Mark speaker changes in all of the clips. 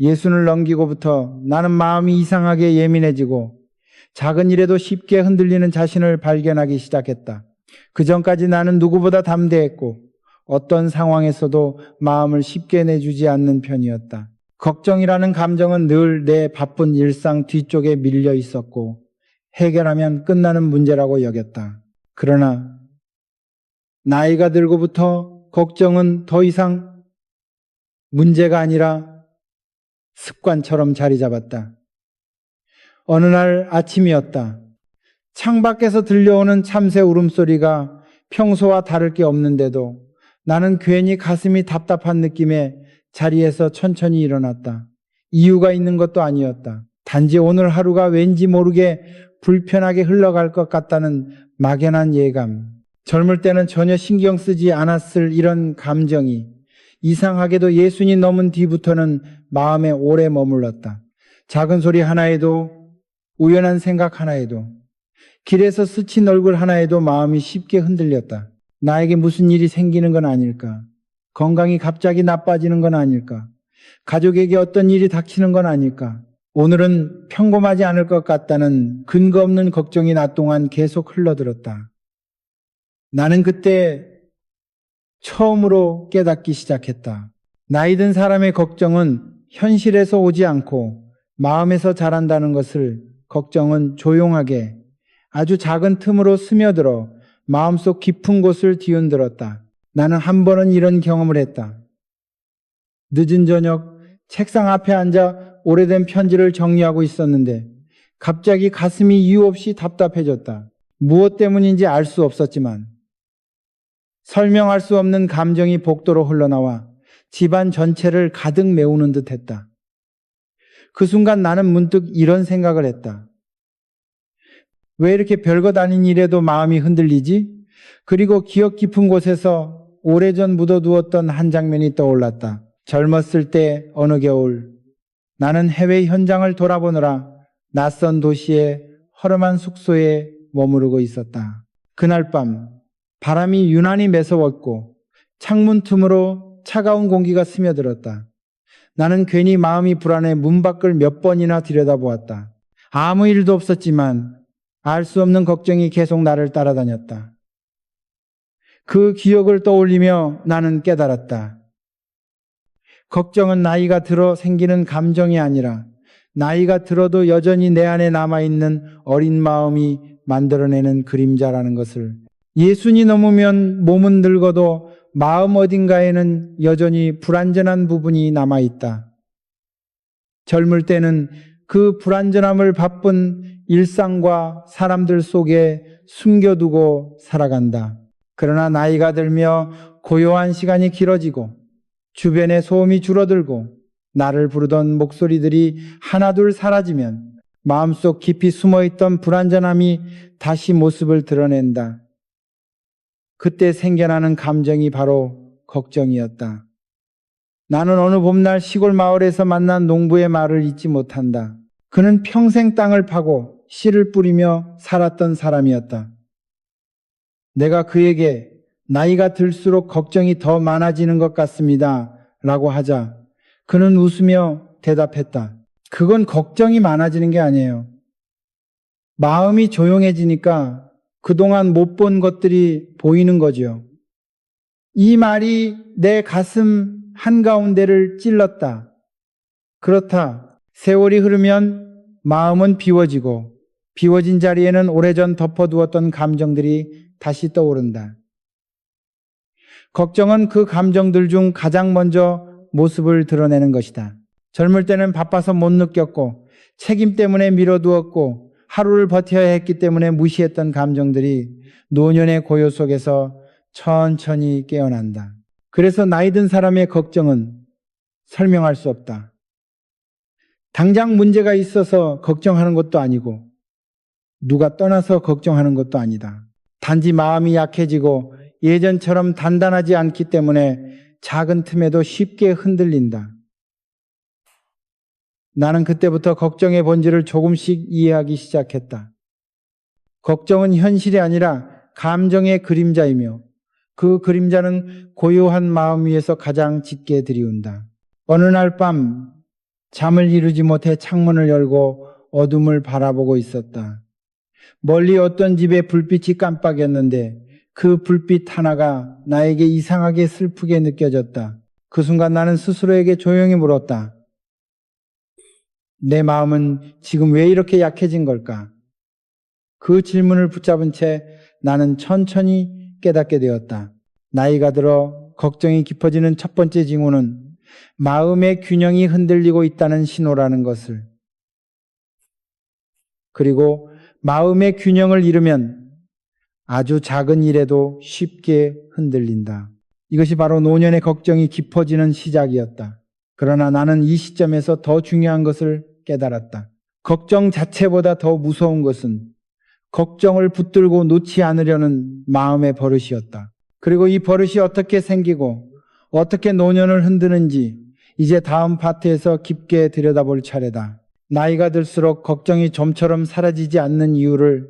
Speaker 1: 예순을 넘기고부터 나는 마음이 이상하게 예민해지고 작은 일에도 쉽게 흔들리는 자신을 발견하기 시작했다. 그전까지 나는 누구보다 담대했고 어떤 상황에서도 마음을 쉽게 내주지 않는 편이었다. 걱정이라는 감정은 늘 내 바쁜 일상 뒤쪽에 밀려 있었고 해결하면 끝나는 문제라고 여겼다. 그러나 나이가 들고부터 걱정은 더 이상 문제가 아니라 습관처럼 자리 잡았다. 어느 날 아침이었다. 창밖에서 들려오는 참새 울음소리가 평소와 다를 게 없는데도 나는 괜히 가슴이 답답한 느낌에 자리에서 천천히 일어났다. 이유가 있는 것도 아니었다. 단지 오늘 하루가 왠지 모르게 불편하게 흘러갈 것 같다는 막연한 예감. 젊을 때는 전혀 신경 쓰지 않았을 이런 감정이 이상하게도 예순이 넘은 뒤부터는 마음에 오래 머물렀다. 작은 소리 하나에도, 우연한 생각 하나에도, 길에서 스친 얼굴 하나에도 마음이 쉽게 흔들렸다. 나에게 무슨 일이 생기는 건 아닐까? 건강이 갑자기 나빠지는 건 아닐까? 가족에게 어떤 일이 닥치는 건 아닐까? 오늘은 평범하지 않을 것 같다는 근거 없는 걱정이 낮 동안 계속 흘러들었다. 나는 그때 처음으로 깨닫기 시작했다. 나이 든 사람의 걱정은 현실에서 오지 않고 마음에서 자란다는 것을, 걱정은 조용하게 아주 작은 틈으로 스며들어 마음속 깊은 곳을 뒤흔들었다. 나는 한 번은 이런 경험을 했다. 늦은 저녁 책상 앞에 앉아 오래된 편지를 정리하고 있었는데 갑자기 가슴이 이유 없이 답답해졌다. 무엇 때문인지 알 수 없었지만 설명할 수 없는 감정이 복도로 흘러나와 집안 전체를 가득 메우는 듯 했다. 그 순간 나는 문득 이런 생각을 했다. 왜 이렇게 별것 아닌 일에도 마음이 흔들리지? 그리고 기억 깊은 곳에서 오래전 묻어두었던 한 장면이 떠올랐다. 젊었을 때 어느 겨울 나는 해외 현장을 돌아보느라 낯선 도시의 허름한 숙소에 머무르고 있었다. 그날 밤 바람이 유난히 매서웠고 창문 틈으로 차가운 공기가 스며들었다. 나는 괜히 마음이 불안해 문 밖을 몇 번이나 들여다보았다. 아무 일도 없었지만 알 수 없는 걱정이 계속 나를 따라다녔다. 그 기억을 떠올리며 나는 깨달았다. 걱정은 나이가 들어 생기는 감정이 아니라 나이가 들어도 여전히 내 안에 남아있는 어린 마음이 만들어내는 그림자라는 것을. 예순이 넘으면 몸은 늙어도 마음 어딘가에는 여전히 불완전한 부분이 남아있다. 젊을 때는 그 불완전함을 바쁜 일상과 사람들 속에 숨겨두고 살아간다. 그러나 나이가 들며 고요한 시간이 길어지고 주변의 소음이 줄어들고 나를 부르던 목소리들이 하나둘 사라지면 마음속 깊이 숨어있던 불완전함이 다시 모습을 드러낸다. 그때 생겨나는 감정이 바로 걱정이었다. 나는 어느 봄날 시골 마을에서 만난 농부의 말을 잊지 못한다. 그는 평생 땅을 파고 씨를 뿌리며 살았던 사람이었다. 내가 그에게 나이가 들수록 걱정이 더 많아지는 것 같습니다 라고 하자 그는 웃으며 대답했다. 그건 걱정이 많아지는 게 아니에요. 마음이 조용해지니까 그동안 못 본 것들이 보이는 거죠. 이 말이 내 가슴 한가운데를 찔렀다. 그렇다. 세월이 흐르면 마음은 비워지고 비워진 자리에는 오래전 덮어두었던 감정들이 다시 떠오른다. 걱정은 그 감정들 중 가장 먼저 모습을 드러내는 것이다. 젊을 때는 바빠서 못 느꼈고 책임 때문에 미뤄두었고 하루를 버텨야 했기 때문에 무시했던 감정들이 노년의 고요 속에서 천천히 깨어난다. 그래서 나이 든 사람의 걱정은 설명할 수 없다. 당장 문제가 있어서 걱정하는 것도 아니고 누가 떠나서 걱정하는 것도 아니다. 단지 마음이 약해지고 예전처럼 단단하지 않기 때문에 작은 틈에도 쉽게 흔들린다. 나는 그때부터 걱정의 본질을 조금씩 이해하기 시작했다. 걱정은 현실이 아니라 감정의 그림자이며 그 그림자는 고요한 마음 위에서 가장 짙게 드리운다. 어느 날 밤 잠을 이루지 못해 창문을 열고 어둠을 바라보고 있었다. 멀리 어떤 집에 불빛이 깜빡였는데 그 불빛 하나가 나에게 이상하게 슬프게 느껴졌다. 그 순간 나는 스스로에게 조용히 물었다. 내 마음은 지금 왜 이렇게 약해진 걸까? 그 질문을 붙잡은 채 나는 천천히 깨닫게 되었다. 나이가 들어 걱정이 깊어지는 첫 번째 징후는 마음의 균형이 흔들리고 있다는 신호라는 것을, 그리고 마음의 균형을 잃으면 아주 작은 일에도 쉽게 흔들린다. 이것이 바로 노년의 걱정이 깊어지는 시작이었다. 그러나 나는 이 시점에서 더 중요한 것을 깨달았다. 걱정 자체보다 더 무서운 것은 걱정을 붙들고 놓지 않으려는 마음의 버릇이었다. 그리고 이 버릇이 어떻게 생기고 어떻게 노년을 흔드는지 이제 다음 파트에서 깊게 들여다볼 차례다. 나이가 들수록 걱정이 좀처럼 사라지지 않는 이유를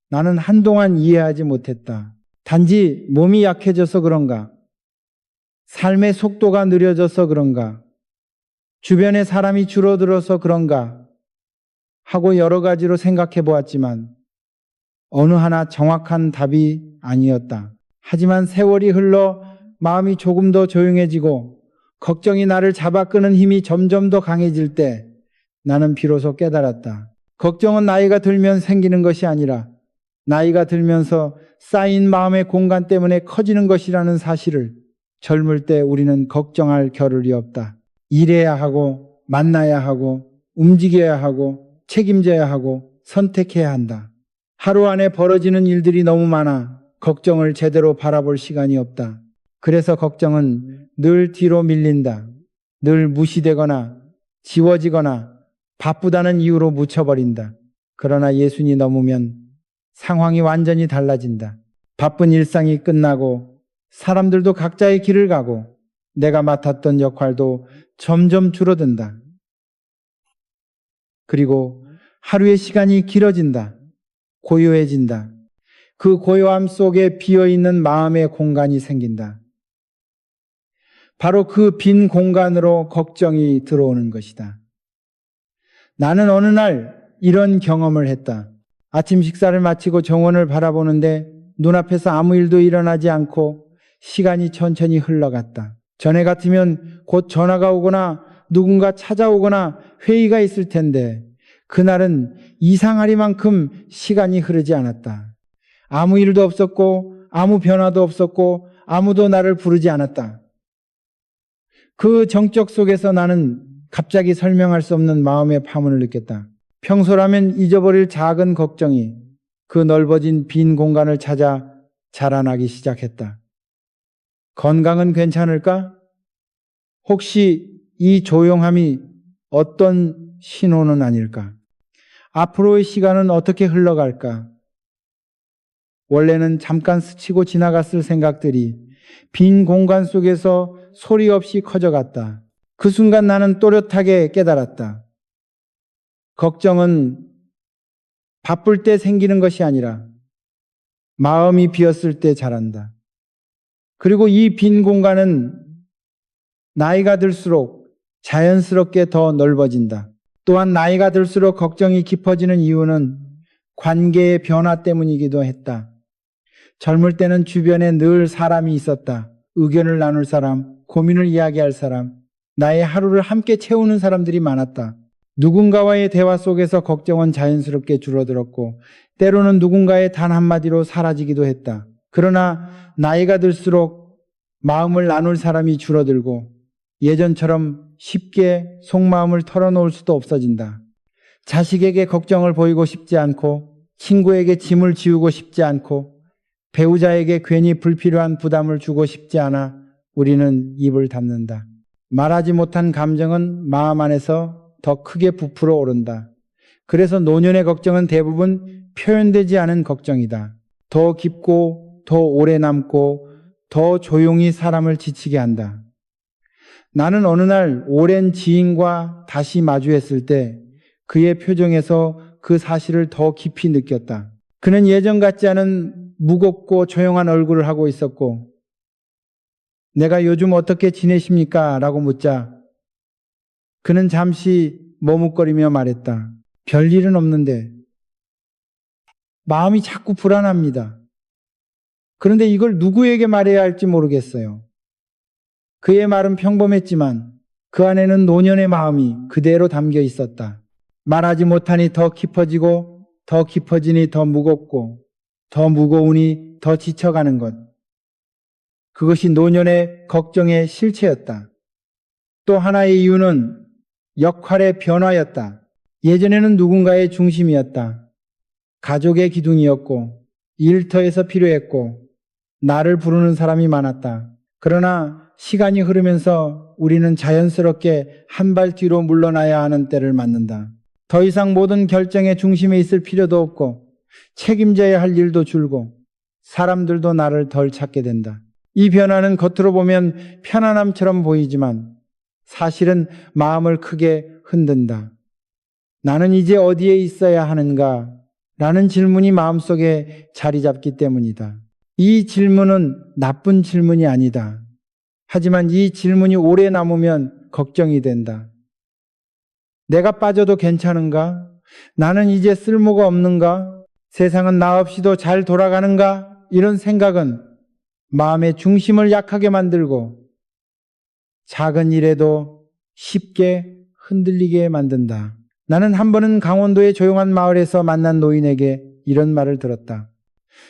Speaker 1: 나는 한동안 이해하지 못했다. 단지 몸이 약해져서 그런가? 삶의 속도가 느려져서 그런가? 주변에 사람이 줄어들어서 그런가? 하고 여러 가지로 생각해 보았지만 어느 하나 정확한 답이 아니었다. 하지만 세월이 흘러 마음이 조금 더 조용해지고 걱정이 나를 잡아 끄는 힘이 점점 더 강해질 때 나는 비로소 깨달았다. 걱정은 나이가 들면 생기는 것이 아니라 나이가 들면서 쌓인 마음의 공간 때문에 커지는 것이라는 사실을 젊을 때 우리는 걱정할 겨를이 없다. 일해야 하고 만나야 하고 움직여야 하고 책임져야 하고 선택해야 한다. 하루 안에 벌어지는 일들이 너무 많아 걱정을 제대로 바라볼 시간이 없다. 그래서 걱정은 늘 뒤로 밀린다. 늘 무시되거나 지워지거나 바쁘다는 이유로 묻혀버린다. 그러나 예수님 넘으면 상황이 완전히 달라진다. 바쁜 일상이 끝나고 사람들도 각자의 길을 가고 내가 맡았던 역할도 점점 줄어든다. 그리고 하루의 시간이 길어진다. 고요해진다. 그 고요함 속에 비어있는 마음의 공간이 생긴다. 바로 그 빈 공간으로 걱정이 들어오는 것이다. 나는 어느 날 이런 경험을 했다. 아침 식사를 마치고 정원을 바라보는데 눈앞에서 아무 일도 일어나지 않고 시간이 천천히 흘러갔다. 전에 같으면 곧 전화가 오거나 누군가 찾아오거나 회의가 있을 텐데 그날은 이상하리만큼 시간이 흐르지 않았다. 아무 일도 없었고 아무 변화도 없었고 아무도 나를 부르지 않았다. 그 정적 속에서 나는 갑자기 설명할 수 없는 마음의 파문을 느꼈다. 평소라면 잊어버릴 작은 걱정이 그 넓어진 빈 공간을 찾아 자라나기 시작했다. 건강은 괜찮을까? 혹시 이 조용함이 어떤 신호는 아닐까? 앞으로의 시간은 어떻게 흘러갈까? 원래는 잠깐 스치고 지나갔을 생각들이 빈 공간 속에서 소리 없이 커져갔다. 그 순간 나는 또렷하게 깨달았다. 걱정은 바쁠 때 생기는 것이 아니라 마음이 비었을 때 자란다. 그리고 이 빈 공간은 나이가 들수록 자연스럽게 더 넓어진다. 또한 나이가 들수록 걱정이 깊어지는 이유는 관계의 변화 때문이기도 했다. 젊을 때는 주변에 늘 사람이 있었다. 의견을 나눌 사람, 고민을 이야기할 사람, 나의 하루를 함께 채우는 사람들이 많았다. 누군가와의 대화 속에서 걱정은 자연스럽게 줄어들었고 때로는 누군가의 단 한마디로 사라지기도 했다. 그러나 나이가 들수록 마음을 나눌 사람이 줄어들고 예전처럼 쉽게 속마음을 털어놓을 수도 없어진다. 자식에게 걱정을 보이고 싶지 않고 친구에게 짐을 지우고 싶지 않고 배우자에게 괜히 불필요한 부담을 주고 싶지 않아 우리는 입을 닫는다. 말하지 못한 감정은 마음 안에서 더 크게 부풀어 오른다. 그래서 노년의 걱정은 대부분 표현되지 않은 걱정이다. 더 깊고 더 오래 남고 더 조용히 사람을 지치게 한다. 나는 어느 날 오랜 지인과 다시 마주했을 때 그의 표정에서 그 사실을 더 깊이 느꼈다. 그는 예전 같지 않은 무겁고 조용한 얼굴을 하고 있었고 내가 요즘 어떻게 지내십니까? 라고 묻자 그는 잠시 머뭇거리며 말했다. 별일은 없는데. 마음이 자꾸 불안합니다. 그런데 이걸 누구에게 말해야 할지 모르겠어요. 그의 말은 평범했지만 그 안에는 노년의 마음이 그대로 담겨 있었다. 말하지 못하니 더 깊어지고 더 깊어지니 더 무겁고 더 무거우니 더 지쳐가는 것. 그것이 노년의 걱정의 실체였다. 또 하나의 이유는 역할의 변화였다. 예전에는 누군가의 중심이었다. 가족의 기둥이었고 일터에서 필요했고 나를 부르는 사람이 많았다. 그러나 시간이 흐르면서 우리는 자연스럽게 한 발 뒤로 물러나야 하는 때를 맞는다. 더 이상 모든 결정의 중심에 있을 필요도 없고 책임져야 할 일도 줄고 사람들도 나를 덜 찾게 된다. 이 변화는 겉으로 보면 편안함처럼 보이지만 사실은 마음을 크게 흔든다. 나는 이제 어디에 있어야 하는가? 라는 질문이 마음속에 자리 잡기 때문이다. 이 질문은 나쁜 질문이 아니다. 하지만 이 질문이 오래 남으면 걱정이 된다. 내가 빠져도 괜찮은가? 나는 이제 쓸모가 없는가? 세상은 나 없이도 잘 돌아가는가? 이런 생각은 마음의 중심을 약하게 만들고 작은 일에도 쉽게 흔들리게 만든다. 나는 한 번은 강원도의 조용한 마을에서 만난 노인에게 이런 말을 들었다.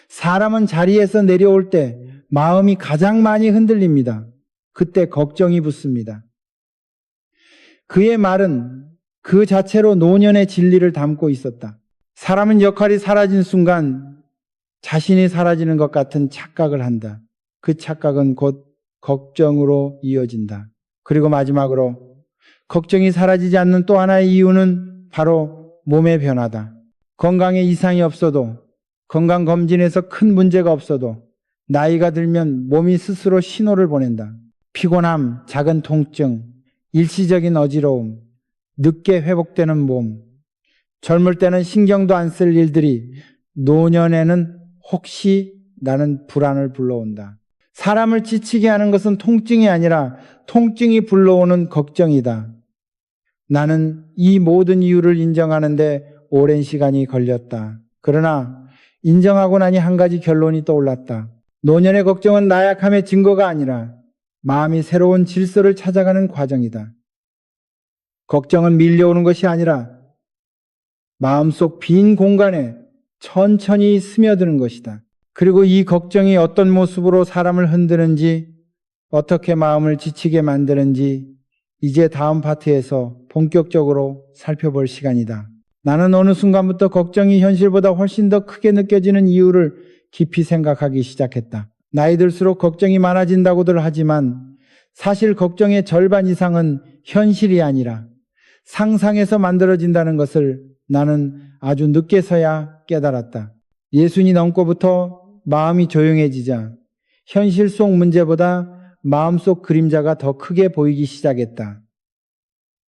Speaker 1: 사람은 자리에서 내려올 때 마음이 가장 많이 흔들립니다. 그때 걱정이 붙습니다. 그의 말은 그 자체로 노년의 진리를 담고 있었다. 사람은 역할이 사라진 순간 자신이 사라지는 것 같은 착각을 한다. 그 착각은 곧 걱정으로 이어진다. 그리고 마지막으로 걱정이 사라지지 않는 또 하나의 이유는 바로 몸의 변화다. 건강에 이상이 없어도, 건강검진에서 큰 문제가 없어도 나이가 들면 몸이 스스로 신호를 보낸다. 피곤함, 작은 통증, 일시적인 어지러움, 늦게 회복되는 몸. 젊을 때는 신경도 안 쓸 일들이 노년에는 혹시 나는 불안을 불러온다. 사람을 지치게 하는 것은 통증이 아니라 통증이 불러오는 걱정이다. 나는 이 모든 이유를 인정하는데 오랜 시간이 걸렸다. 그러나 인정하고 나니 한 가지 결론이 떠올랐다. 노년의 걱정은 나약함의 증거가 아니라 마음이 새로운 질서를 찾아가는 과정이다. 걱정은 밀려오는 것이 아니라 마음속 빈 공간에 천천히 스며드는 것이다. 그리고 이 걱정이 어떤 모습으로 사람을 흔드는지, 어떻게 마음을 지치게 만드는지 이제 다음 파트에서 본격적으로 살펴볼 시간이다. 나는 어느 순간부터 걱정이 현실보다 훨씬 더 크게 느껴지는 이유를 깊이 생각하기 시작했다. 나이 들수록 걱정이 많아진다고들 하지만 사실 걱정의 절반 이상은 현실이 아니라 상상에서 만들어진다는 것을 나는 아주 늦게서야 깨달았다. 예순이 넘고부터 마음이 조용해지자 현실 속 문제보다 마음속 그림자가 더 크게 보이기 시작했다.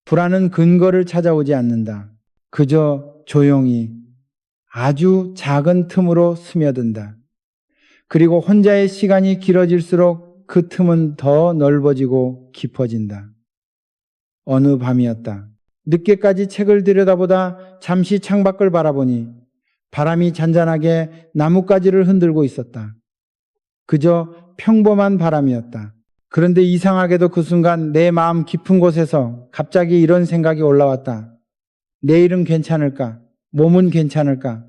Speaker 1: 불안은 근거를 찾아오지 않는다. 그저 조용히 아주 작은 틈으로 스며든다. 그리고 혼자의 시간이 길어질수록 그 틈은 더 넓어지고 깊어진다. 어느 밤이었다. 늦게까지 책을 들여다보다 잠시 창밖을 바라보니 바람이 잔잔하게 나뭇가지를 흔들고 있었다. 그저 평범한 바람이었다. 그런데 이상하게도 그 순간 내 마음 깊은 곳에서 갑자기 이런 생각이 올라왔다. 내일은 괜찮을까? 몸은 괜찮을까?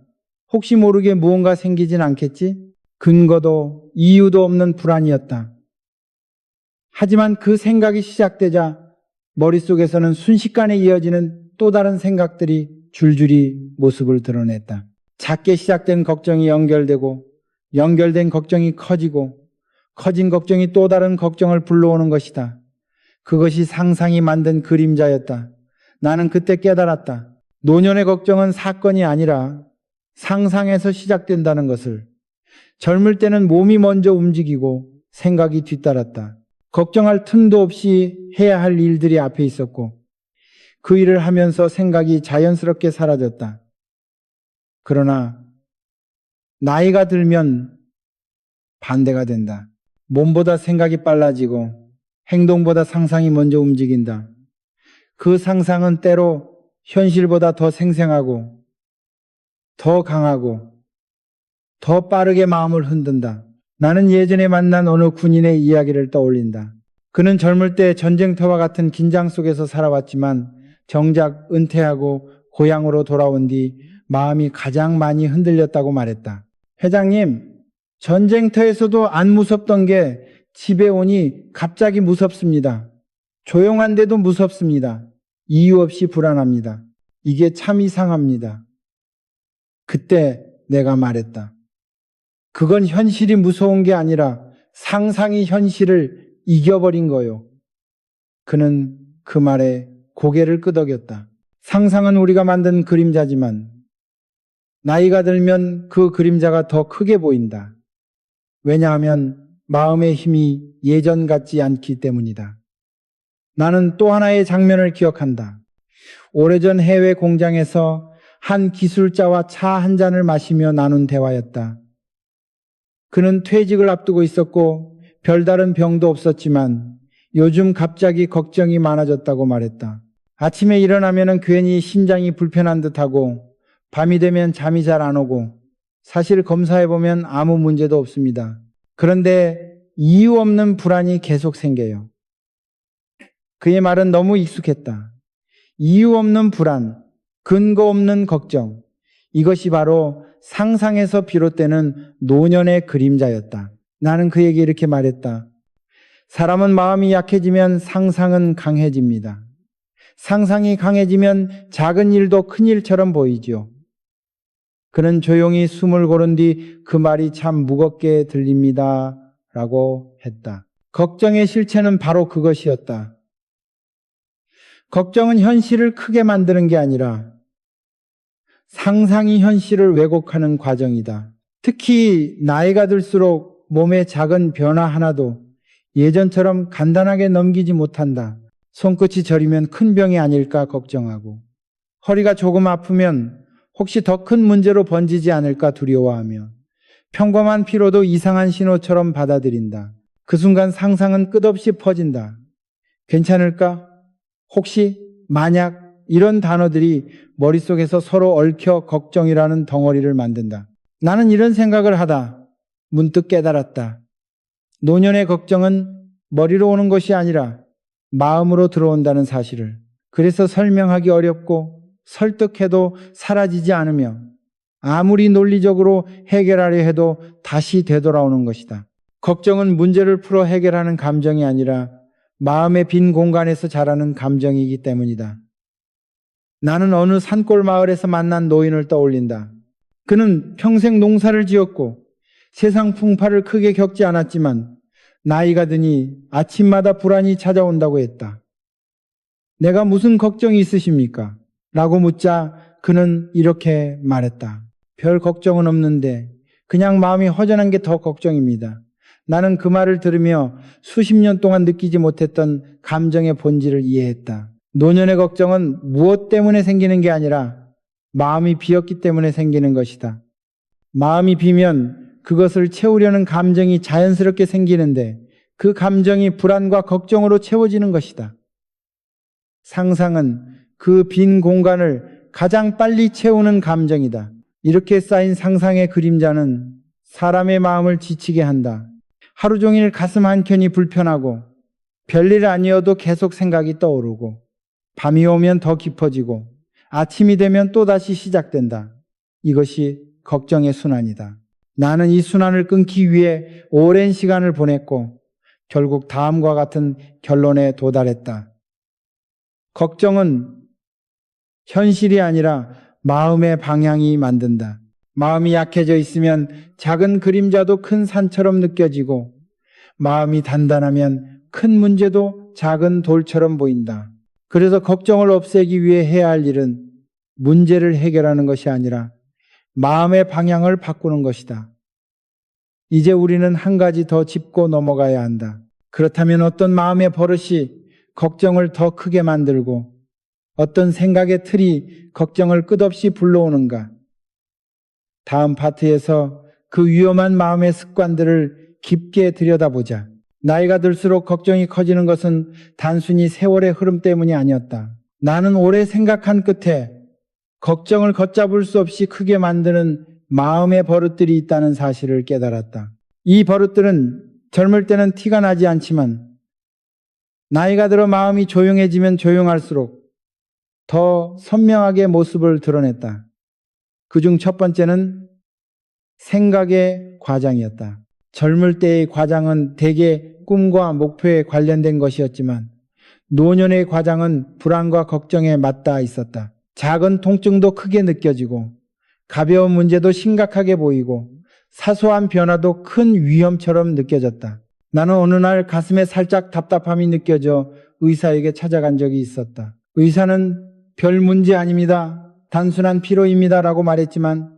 Speaker 1: 혹시 모르게 무언가 생기진 않겠지? 근거도 이유도 없는 불안이었다. 하지만 그 생각이 시작되자 머릿속에서는 순식간에 이어지는 또 다른 생각들이 줄줄이 모습을 드러냈다. 작게 시작된 걱정이 연결되고 연결된 걱정이 커지고 커진 걱정이 또 다른 걱정을 불러오는 것이다. 그것이 상상이 만든 그림자였다. 나는 그때 깨달았다. 노년의 걱정은 사건이 아니라 상상에서 시작된다는 것을. 젊을 때는 몸이 먼저 움직이고 생각이 뒤따랐다. 걱정할 틈도 없이 해야 할 일들이 앞에 있었고 그 일을 하면서 생각이 자연스럽게 사라졌다. 그러나 나이가 들면 반대가 된다. 몸보다 생각이 빨라지고 행동보다 상상이 먼저 움직인다. 그 상상은 때로 현실보다 더 생생하고 더 강하고 더 빠르게 마음을 흔든다. 나는 예전에 만난 어느 군인의 이야기를 떠올린다. 그는 젊을 때 전쟁터와 같은 긴장 속에서 살아왔지만 정작 은퇴하고 고향으로 돌아온 뒤 마음이 가장 많이 흔들렸다고 말했다. 회장님, 전쟁터에서도 안 무섭던 게 집에 오니 갑자기 무섭습니다. 조용한데도 무섭습니다. 이유 없이 불안합니다. 이게 참 이상합니다. 그때 내가 말했다. 그건 현실이 무서운 게 아니라 상상이 현실을 이겨버린 거요. 그는 그 말에 고개를 끄덕였다. 상상은 우리가 만든 그림자지만 나이가 들면 그 그림자가 더 크게 보인다. 왜냐하면 마음의 힘이 예전 같지 않기 때문이다. 나는 또 하나의 장면을 기억한다. 오래전 해외 공장에서 한 기술자와 차 한 잔을 마시며 나눈 대화였다. 그는 퇴직을 앞두고 있었고 별다른 병도 없었지만 요즘 갑자기 걱정이 많아졌다고 말했다. 아침에 일어나면 괜히 심장이 불편한 듯하고 밤이 되면 잠이 잘 안 오고 사실 검사해보면 아무 문제도 없습니다. 그런데 이유 없는 불안이 계속 생겨요. 그의 말은 너무 익숙했다. 이유 없는 불안, 근거 없는 걱정, 이것이 바로 상상에서 비롯되는 노년의 그림자였다. 나는 그에게 이렇게 말했다. 사람은 마음이 약해지면 상상은 강해집니다. 상상이 강해지면 작은 일도 큰 일처럼 보이지요. 그는 조용히 숨을 고른 뒤 그 말이 참 무겁게 들립니다. 라고 했다. 걱정의 실체는 바로 그것이었다. 걱정은 현실을 크게 만드는 게 아니라 상상이 현실을 왜곡하는 과정이다. 특히 나이가 들수록 몸의 작은 변화 하나도 예전처럼 간단하게 넘기지 못한다. 손끝이 저리면 큰 병이 아닐까 걱정하고, 허리가 조금 아프면 혹시 더 큰 문제로 번지지 않을까 두려워하며, 평범한 피로도 이상한 신호처럼 받아들인다. 그 순간 상상은 끝없이 퍼진다. 괜찮을까? 혹시? 만약? 이런 단어들이 머릿속에서 서로 얽혀 걱정이라는 덩어리를 만든다. 나는 이런 생각을 하다 문득 깨달았다. 노년의 걱정은 머리로 오는 것이 아니라 마음으로 들어온다는 사실을. 그래서 설명하기 어렵고 설득해도 사라지지 않으며 아무리 논리적으로 해결하려 해도 다시 되돌아오는 것이다. 걱정은 문제를 풀어 해결하는 감정이 아니라 마음의 빈 공간에서 자라는 감정이기 때문이다. 나는 어느 산골 마을에서 만난 노인을 떠올린다. 그는 평생 농사를 지었고 세상 풍파를 크게 겪지 않았지만 나이가 드니 아침마다 불안이 찾아온다고 했다. 내가 무슨 걱정이 있으십니까? 라고 묻자 그는 이렇게 말했다. 별 걱정은 없는데 그냥 마음이 허전한 게 더 걱정입니다. 나는 그 말을 들으며 수십 년 동안 느끼지 못했던 감정의 본질을 이해했다. 노년의 걱정은 무엇 때문에 생기는 게 아니라 마음이 비었기 때문에 생기는 것이다. 마음이 비면 그것을 채우려는 감정이 자연스럽게 생기는데 그 감정이 불안과 걱정으로 채워지는 것이다. 상상은 그 빈 공간을 가장 빨리 채우는 감정이다. 이렇게 쌓인 상상의 그림자는 사람의 마음을 지치게 한다. 하루 종일 가슴 한켠이 불편하고 별일 아니어도 계속 생각이 떠오르고 밤이 오면 더 깊어지고 아침이 되면 또다시 시작된다. 이것이 걱정의 순환이다. 나는 이 순환을 끊기 위해 오랜 시간을 보냈고 결국 다음과 같은 결론에 도달했다. 걱정은 현실이 아니라 마음의 방향이 만든다. 마음이 약해져 있으면 작은 그림자도 큰 산처럼 느껴지고 마음이 단단하면 큰 문제도 작은 돌처럼 보인다. 그래서 걱정을 없애기 위해 해야 할 일은 문제를 해결하는 것이 아니라 마음의 방향을 바꾸는 것이다. 이제 우리는 한 가지 더 짚고 넘어가야 한다. 그렇다면 어떤 마음의 버릇이 걱정을 더 크게 만들고 어떤 생각의 틀이 걱정을 끝없이 불러오는가? 다음 파트에서 그 위험한 마음의 습관들을 깊게 들여다보자. 나이가 들수록 걱정이 커지는 것은 단순히 세월의 흐름 때문이 아니었다. 나는 오래 생각한 끝에 걱정을 걷잡을 수 없이 크게 만드는 마음의 버릇들이 있다는 사실을 깨달았다. 이 버릇들은 젊을 때는 티가 나지 않지만 나이가 들어 마음이 조용해지면 조용할수록 더 선명하게 모습을 드러냈다. 그중 첫 번째는 생각의 과장이었다. 젊을 때의 과장은 대개 꿈과 목표에 관련된 것이었지만 노년의 과장은 불안과 걱정에 맞닿아 있었다. 작은 통증도 크게 느껴지고 가벼운 문제도 심각하게 보이고 사소한 변화도 큰 위험처럼 느껴졌다. 나는 어느 날 가슴에 살짝 답답함이 느껴져 의사에게 찾아간 적이 있었다. 의사는 별 문제 아닙니다. 단순한 피로입니다. 라고 말했지만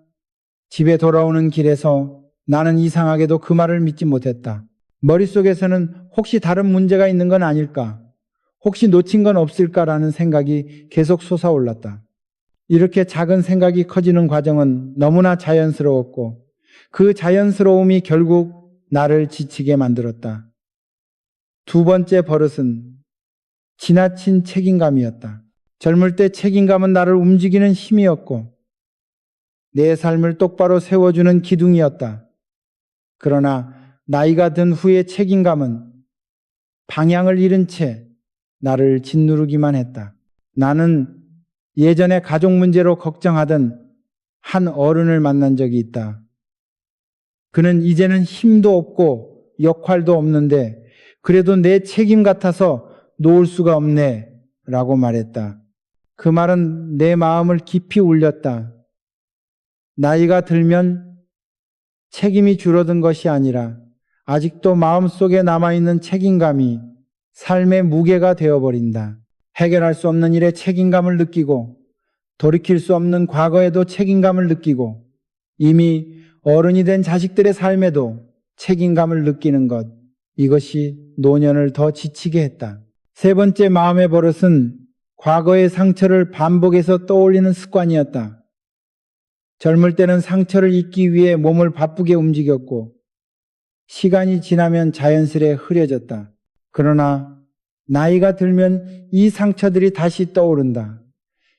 Speaker 1: 집에 돌아오는 길에서 나는 이상하게도 그 말을 믿지 못했다. 머릿속에서는 혹시 다른 문제가 있는 건 아닐까? 혹시 놓친 건 없을까라는 생각이 계속 솟아올랐다. 이렇게 작은 생각이 커지는 과정은 너무나 자연스러웠고 그 자연스러움이 결국 나를 지치게 만들었다. 두 번째 버릇은 지나친 책임감이었다. 젊을 때 책임감은 나를 움직이는 힘이었고 내 삶을 똑바로 세워주는 기둥이었다. 그러나 나이가 든 후의 책임감은 방향을 잃은 채 나를 짓누르기만 했다. 나는 예전에 가족 문제로 걱정하던 한 어른을 만난 적이 있다. 그는 이제는 힘도 없고 역할도 없는데 그래도 내 책임 같아서 놓을 수가 없네 라고 말했다. 그 말은 내 마음을 깊이 울렸다. 나이가 들면 책임이 줄어든 것이 아니라 아직도 마음속에 남아있는 책임감이 삶의 무게가 되어버린다. 해결할 수 없는 일에 책임감을 느끼고 돌이킬 수 없는 과거에도 책임감을 느끼고 이미 어른이 된 자식들의 삶에도 책임감을 느끼는 것, 이것이 노년을 더 지치게 했다. 세 번째 마음의 버릇은 과거의 상처를 반복해서 떠올리는 습관이었다. 젊을 때는 상처를 잊기 위해 몸을 바쁘게 움직였고 시간이 지나면 자연스레 흐려졌다. 그러나 나이가 들면 이 상처들이 다시 떠오른다.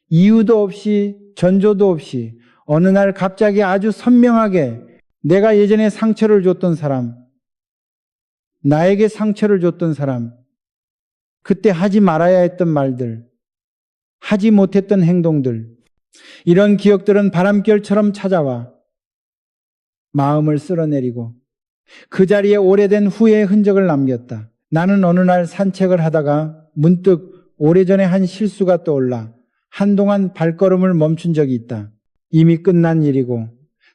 Speaker 1: 이유도 없이 전조도 없이 어느 날 갑자기 아주 선명하게 내가 예전에 상처를 줬던 사람, 나에게 상처를 줬던 사람, 그때 하지 말아야 했던 말들, 하지 못했던 행동들, 이런 기억들은 바람결처럼 찾아와 마음을 쓸어내리고 그 자리에 오래된 후회의 흔적을 남겼다. 나는 어느 날 산책을 하다가 문득 오래전에 한 실수가 떠올라 한동안 발걸음을 멈춘 적이 있다. 이미 끝난 일이고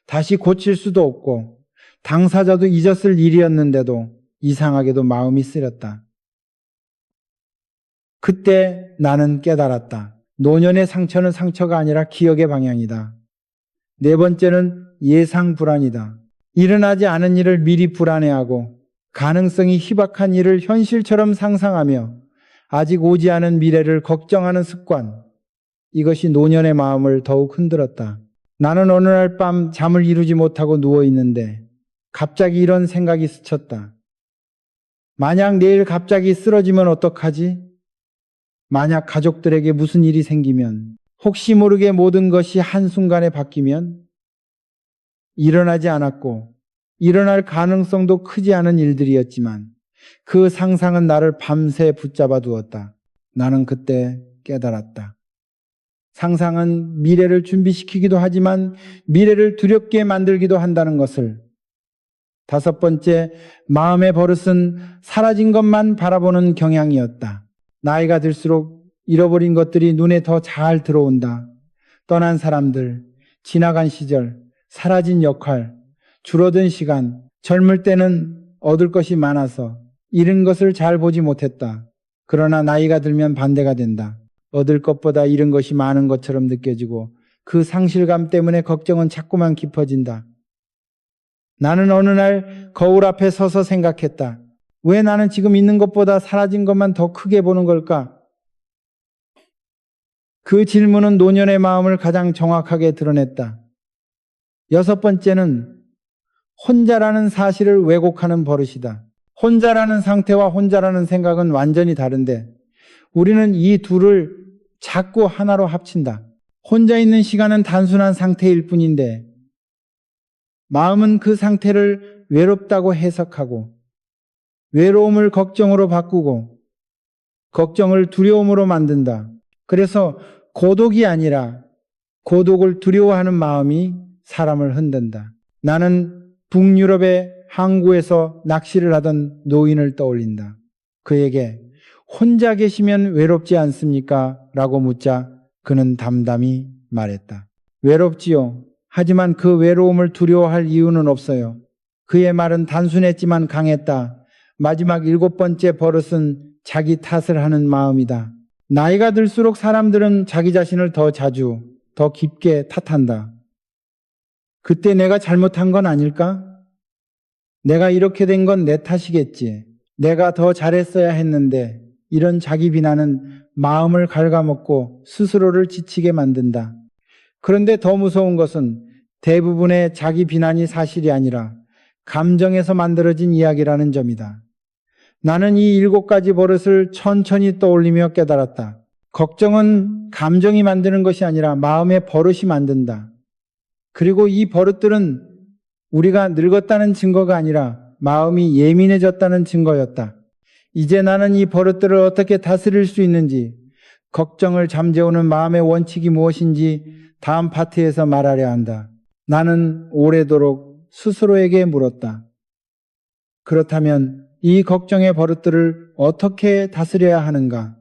Speaker 1: 다시 고칠 수도 없고 당사자도 잊었을 일이었는데도 이상하게도 마음이 쓰렸다. 그때 나는 깨달았다. 노년의 상처는 상처가 아니라 기억의 방향이다. 네 번째는 예상 불안이다. 일어나지 않은 일을 미리 불안해하고 가능성이 희박한 일을 현실처럼 상상하며 아직 오지 않은 미래를 걱정하는 습관, 이것이 노년의 마음을 더욱 흔들었다. 나는 어느 날 밤 잠을 이루지 못하고 누워 있는데 갑자기 이런 생각이 스쳤다. 만약 내일 갑자기 쓰러지면 어떡하지? 만약 가족들에게 무슨 일이 생기면, 혹시 모르게 모든 것이 한순간에 바뀌면? 일어나지 않았고 일어날 가능성도 크지 않은 일들이었지만 그 상상은 나를 밤새 붙잡아 두었다. 나는 그때 깨달았다. 상상은 미래를 준비시키기도 하지만 미래를 두렵게 만들기도 한다는 것을. 다섯 번째, 마음의 버릇은 사라진 것만 바라보는 경향이었다. 나이가 들수록 잃어버린 것들이 눈에 더 잘 들어온다. 떠난 사람들, 지나간 시절, 사라진 역할, 줄어든 시간, 젊을 때는 얻을 것이 많아서 잃은 것을 잘 보지 못했다. 그러나 나이가 들면 반대가 된다. 얻을 것보다 잃은 것이 많은 것처럼 느껴지고 그 상실감 때문에 걱정은 자꾸만 깊어진다. 나는 어느 날 거울 앞에 서서 생각했다. 왜 나는 지금 있는 것보다 사라진 것만 더 크게 보는 걸까? 그 질문은 노년의 마음을 가장 정확하게 드러냈다. 여섯 번째는 혼자라는 사실을 왜곡하는 버릇이다. 혼자라는 상태와 혼자라는 생각은 완전히 다른데 우리는 이 둘을 자꾸 하나로 합친다. 혼자 있는 시간은 단순한 상태일 뿐인데 마음은 그 상태를 외롭다고 해석하고 외로움을 걱정으로 바꾸고 걱정을 두려움으로 만든다. 그래서 고독이 아니라 고독을 두려워하는 마음이 사람을 흔든다. 나는 북유럽의 항구에서 낚시를 하던 노인을 떠올린다. 그에게 혼자 계시면 외롭지 않습니까? 라고 묻자 그는 담담히 말했다. 외롭지요. 하지만 그 외로움을 두려워할 이유는 없어요. 그의 말은 단순했지만 강했다. 마지막 7번째 버릇은 자기 탓을 하는 마음이다. 나이가 들수록 사람들은 자기 자신을 더 자주, 더 깊게 탓한다. 그때 내가 잘못한 건 아닐까? 내가 이렇게 된 건 내 탓이겠지. 내가 더 잘했어야 했는데 이런 자기 비난은 마음을 갉아먹고 스스로를 지치게 만든다. 그런데 더 무서운 것은 대부분의 자기 비난이 사실이 아니라 감정에서 만들어진 이야기라는 점이다. 나는 이 7가지 버릇을 천천히 떠올리며 깨달았다. 걱정은 감정이 만드는 것이 아니라 마음의 버릇이 만든다. 그리고 이 버릇들은 우리가 늙었다는 증거가 아니라 마음이 예민해졌다는 증거였다. 이제 나는 이 버릇들을 어떻게 다스릴 수 있는지, 걱정을 잠재우는 마음의 원칙이 무엇인지 다음 파트에서 말하려 한다. 나는 오래도록 스스로에게 물었다. 그렇다면 이 걱정의 버릇들을 어떻게 다스려야 하는가?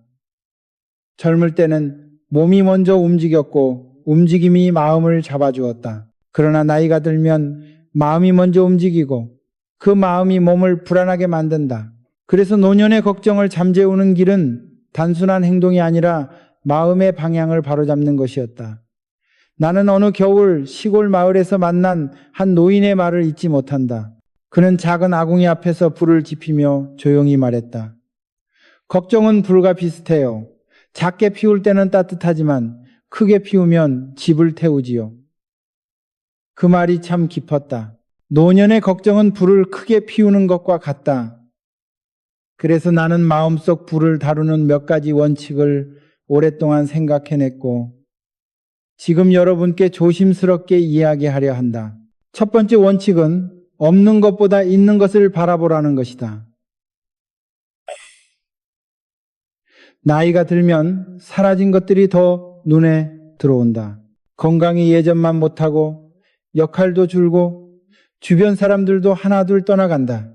Speaker 1: 젊을 때는 몸이 먼저 움직였고 움직임이 마음을 잡아주었다. 그러나 나이가 들면 마음이 먼저 움직이고 그 마음이 몸을 불안하게 만든다. 그래서 노년의 걱정을 잠재우는 길은 단순한 행동이 아니라 마음의 방향을 바로잡는 것이었다. 나는 어느 겨울 시골 마을에서 만난 한 노인의 말을 잊지 못한다. 그는 작은 아궁이 앞에서 불을 지피며 조용히 말했다. 걱정은 불과 비슷해요. 작게 피울 때는 따뜻하지만 크게 피우면 집을 태우지요. 그 말이 참 깊었다. 노년의 걱정은 불을 크게 피우는 것과 같다. 그래서 나는 마음속 불을 다루는 몇 가지 원칙을 오랫동안 생각해냈고 지금 여러분께 조심스럽게 이야기하려 한다. 첫 번째 원칙은 없는 것보다 있는 것을 바라보라는 것이다. 나이가 들면 사라진 것들이 더 눈에 들어온다. 건강이 예전만 못하고 역할도 줄고 주변 사람들도 하나둘 떠나간다.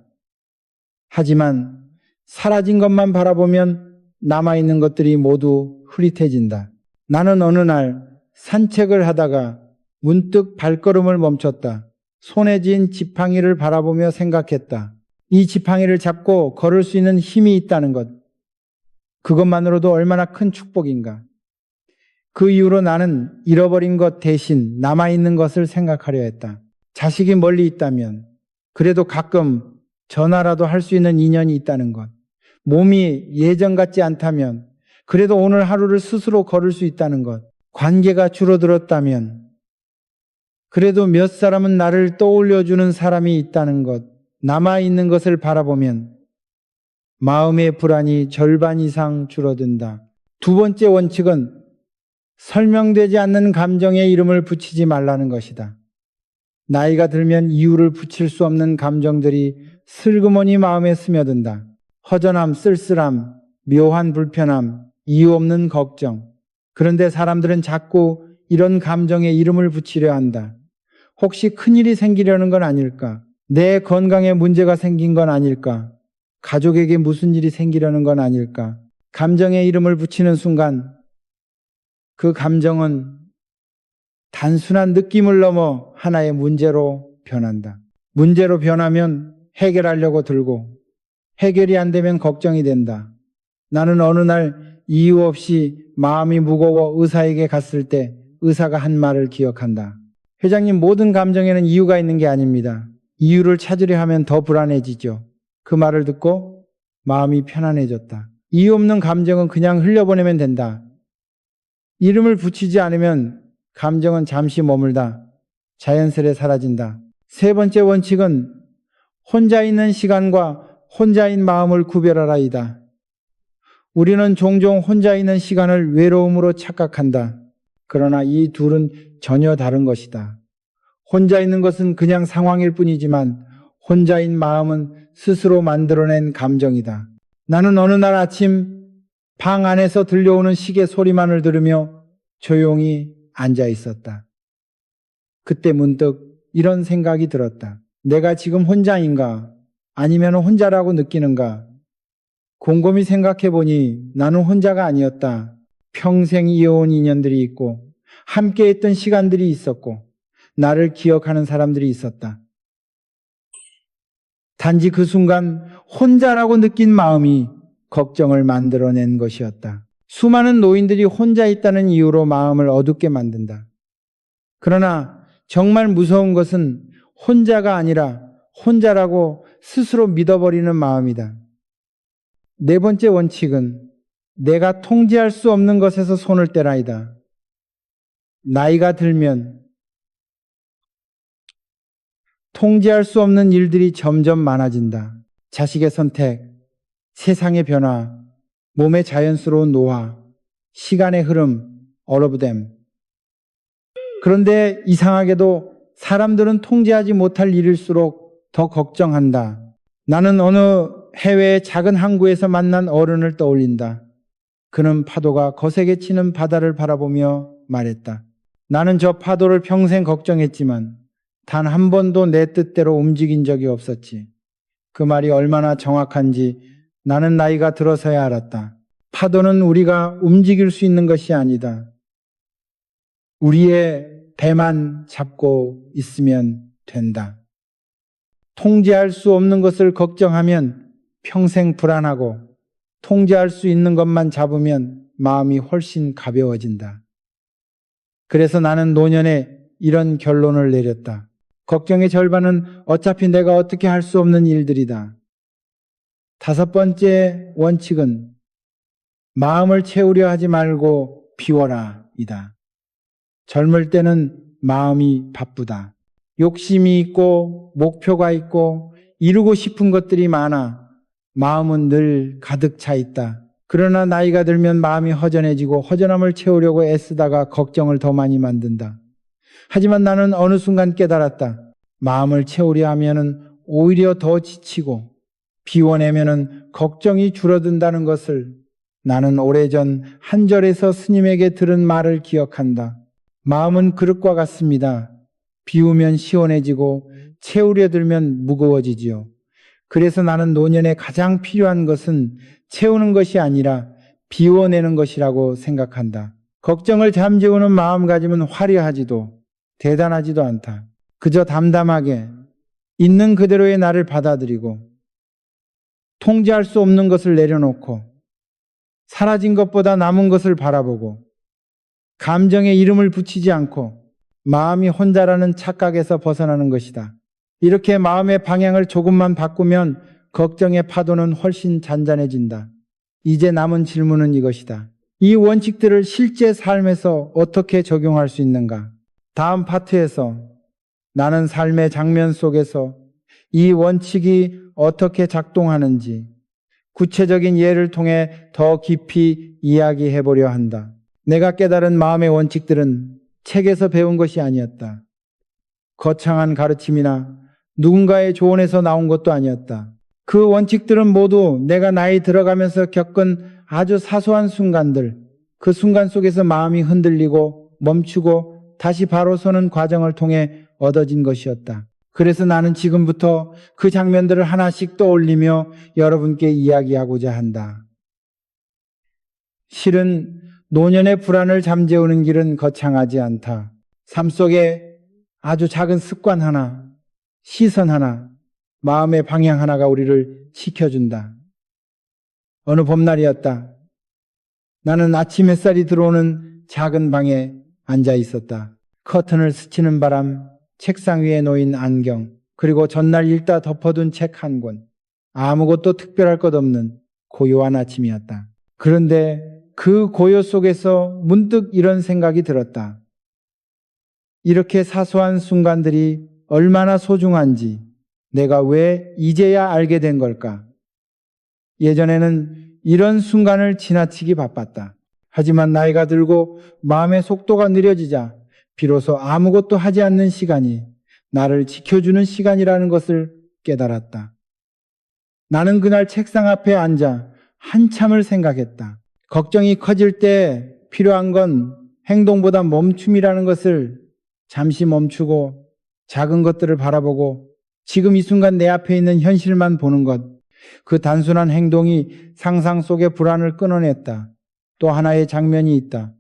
Speaker 1: 하지만 사라진 것만 바라보면 남아있는 것들이 모두 흐릿해진다. 나는 어느 날 산책을 하다가 문득 발걸음을 멈췄다. 손에 쥔 지팡이를 바라보며 생각했다. 이 지팡이를 잡고 걸을 수 있는 힘이 있다는 것. 그것만으로도 얼마나 큰 축복인가. 그 이후로 나는 잃어버린 것 대신 남아있는 것을 생각하려 했다. 자식이 멀리 있다면 그래도 가끔 전화라도 할 수 있는 인연이 있다는 것. 몸이 예전 같지 않다면 그래도 오늘 하루를 스스로 걸을 수 있다는 것. 관계가 줄어들었다면 그래도 몇 사람은 나를 떠올려주는 사람이 있다는 것. 남아있는 것을 바라보면 마음의 불안이 절반 이상 줄어든다. 두 번째 원칙은 설명되지 않는 감정에 이름을 붙이지 말라는 것이다. 나이가 들면 이유를 붙일 수 없는 감정들이 슬그머니 마음에 스며든다. 허전함, 쓸쓸함, 묘한 불편함, 이유 없는 걱정. 그런데 사람들은 자꾸 이런 감정에 이름을 붙이려 한다. 혹시 큰일이 생기려는 건 아닐까? 내 건강에 문제가 생긴 건 아닐까? 가족에게 무슨 일이 생기려는 건 아닐까? 감정에 이름을 붙이는 순간 그 감정은 단순한 느낌을 넘어 하나의 문제로 변한다. 문제로 변하면 해결하려고 들고 해결이 안 되면 걱정이 된다. 나는 어느 날 이유 없이 마음이 무거워 의사에게 갔을 때 의사가 한 말을 기억한다. 회장님, 모든 감정에는 이유가 있는 게 아닙니다. 이유를 찾으려 하면 더 불안해지죠. 그 말을 듣고 마음이 편안해졌다. 이유 없는 감정은 그냥 흘려보내면 된다. 이름을 붙이지 않으면 감정은 잠시 머물다 자연스레 사라진다. 세 번째 원칙은 혼자 있는 시간과 혼자인 마음을 구별하라이다. 우리는 종종 혼자 있는 시간을 외로움으로 착각한다. 그러나 이 둘은 전혀 다른 것이다. 혼자 있는 것은 그냥 상황일 뿐이지만 혼자인 마음은 스스로 만들어낸 감정이다. 나는 어느 날 아침 방 안에서 들려오는 시계 소리만을 들으며 조용히 앉아 있었다. 그때 문득 이런 생각이 들었다. 내가 지금 혼자인가? 아니면 혼자라고 느끼는가? 곰곰이 생각해 보니 나는 혼자가 아니었다. 평생 이어온 인연들이 있고 함께 했던 시간들이 있었고 나를 기억하는 사람들이 있었다. 단지 그 순간 혼자라고 느낀 마음이 걱정을 만들어낸 것이었다. 수많은 노인들이 혼자 있다는 이유로 마음을 어둡게 만든다. 그러나 정말 무서운 것은 혼자가 아니라 혼자라고 스스로 믿어버리는 마음이다. 네 번째 원칙은 내가 통제할 수 없는 것에서 손을 떼라이다. 나이가 들면 통제할 수 없는 일들이 점점 많아진다. 자식의 선택, 세상의 변화, 몸의 자연스러운 노화, 시간의 흐름, 얼어붙음. 그런데 이상하게도 사람들은 통제하지 못할 일일수록 더 걱정한다. 나는 어느 해외의 작은 항구에서 만난 어른을 떠올린다. 그는 파도가 거세게 치는 바다를 바라보며 말했다. 나는 저 파도를 평생 걱정했지만 단 한 번도 내 뜻대로 움직인 적이 없었지. 그 말이 얼마나 정확한지 나는 나이가 들어서야 알았다. 파도는 우리가 움직일 수 있는 것이 아니다. 우리의 배만 잡고 있으면 된다. 통제할 수 없는 것을 걱정하면 평생 불안하고 통제할 수 있는 것만 잡으면 마음이 훨씬 가벼워진다. 그래서 나는 노년에 이런 결론을 내렸다. 걱정의 절반은 어차피 내가 어떻게 할 수 없는 일들이다. 다섯 번째 원칙은 마음을 채우려 하지 말고 비워라 이다. 젊을 때는 마음이 바쁘다. 욕심이 있고 목표가 있고 이루고 싶은 것들이 많아 마음은 늘 가득 차 있다. 그러나 나이가 들면 마음이 허전해지고 허전함을 채우려고 애쓰다가 걱정을 더 많이 만든다. 하지만 나는 어느 순간 깨달았다. 마음을 채우려 하면은 오히려 더 지치고 비워내면은 걱정이 줄어든다는 것을 나는 오래전 한절에서 스님에게 들은 말을 기억한다. 마음은 그릇과 같습니다. 비우면 시원해지고 채우려 들면 무거워지지요. 그래서 나는 노년에 가장 필요한 것은 채우는 것이 아니라 비워내는 것이라고 생각한다. 걱정을 잠재우는 마음가짐은 화려하지도 대단하지도 않다. 그저 담담하게 있는 그대로의 나를 받아들이고 통제할 수 없는 것을 내려놓고 사라진 것보다 남은 것을 바라보고 감정에 이름을 붙이지 않고 마음이 혼자라는 착각에서 벗어나는 것이다. 이렇게 마음의 방향을 조금만 바꾸면 걱정의 파도는 훨씬 잔잔해진다. 이제 남은 질문은 이것이다. 이 원칙들을 실제 삶에서 어떻게 적용할 수 있는가? 다음 파트에서 나는 삶의 장면 속에서 이 원칙이 어떻게 작동하는지 구체적인 예를 통해 더 깊이 이야기해 보려 한다. 내가 깨달은 마음의 원칙들은 책에서 배운 것이 아니었다. 거창한 가르침이나 누군가의 조언에서 나온 것도 아니었다. 그 원칙들은 모두 내가 나이 들어가면서 겪은 아주 사소한 순간들, 그 순간 속에서 마음이 흔들리고 멈추고 다시 바로 서는 과정을 통해 얻어진 것이었다. 그래서 나는 지금부터 그 장면들을 하나씩 떠올리며 여러분께 이야기하고자 한다. 실은 노년의 불안을 잠재우는 길은 거창하지 않다. 삶 속에 아주 작은 습관 하나, 시선 하나, 마음의 방향 하나가 우리를 지켜준다. 어느 봄날이었다. 나는 아침 햇살이 들어오는 작은 방에 앉아 있었다. 커튼을 스치는 바람, 책상 위에 놓인 안경, 그리고 전날 읽다 덮어둔 책 한 권. 아무것도 특별할 것 없는 고요한 아침이었다. 그런데 그 고요 속에서 문득 이런 생각이 들었다. 이렇게 사소한 순간들이 얼마나 소중한지 내가 왜 이제야 알게 된 걸까? 예전에는 이런 순간을 지나치기 바빴다. 하지만 나이가 들고 마음의 속도가 느려지자 비로소 아무것도 하지 않는 시간이 나를 지켜주는 시간이라는 것을 깨달았다. 나는 그날 책상 앞에 앉아 한참을 생각했다. 걱정이 커질 때 필요한 건 행동보다 멈춤이라는 것을 잠시 멈추고 작은 것들을 바라보고 지금 이 순간 내 앞에 있는 현실만 보는 것, 그 단순한 행동이 상상 속의 불안을 끊어냈다. 또 하나의 장면이 있다.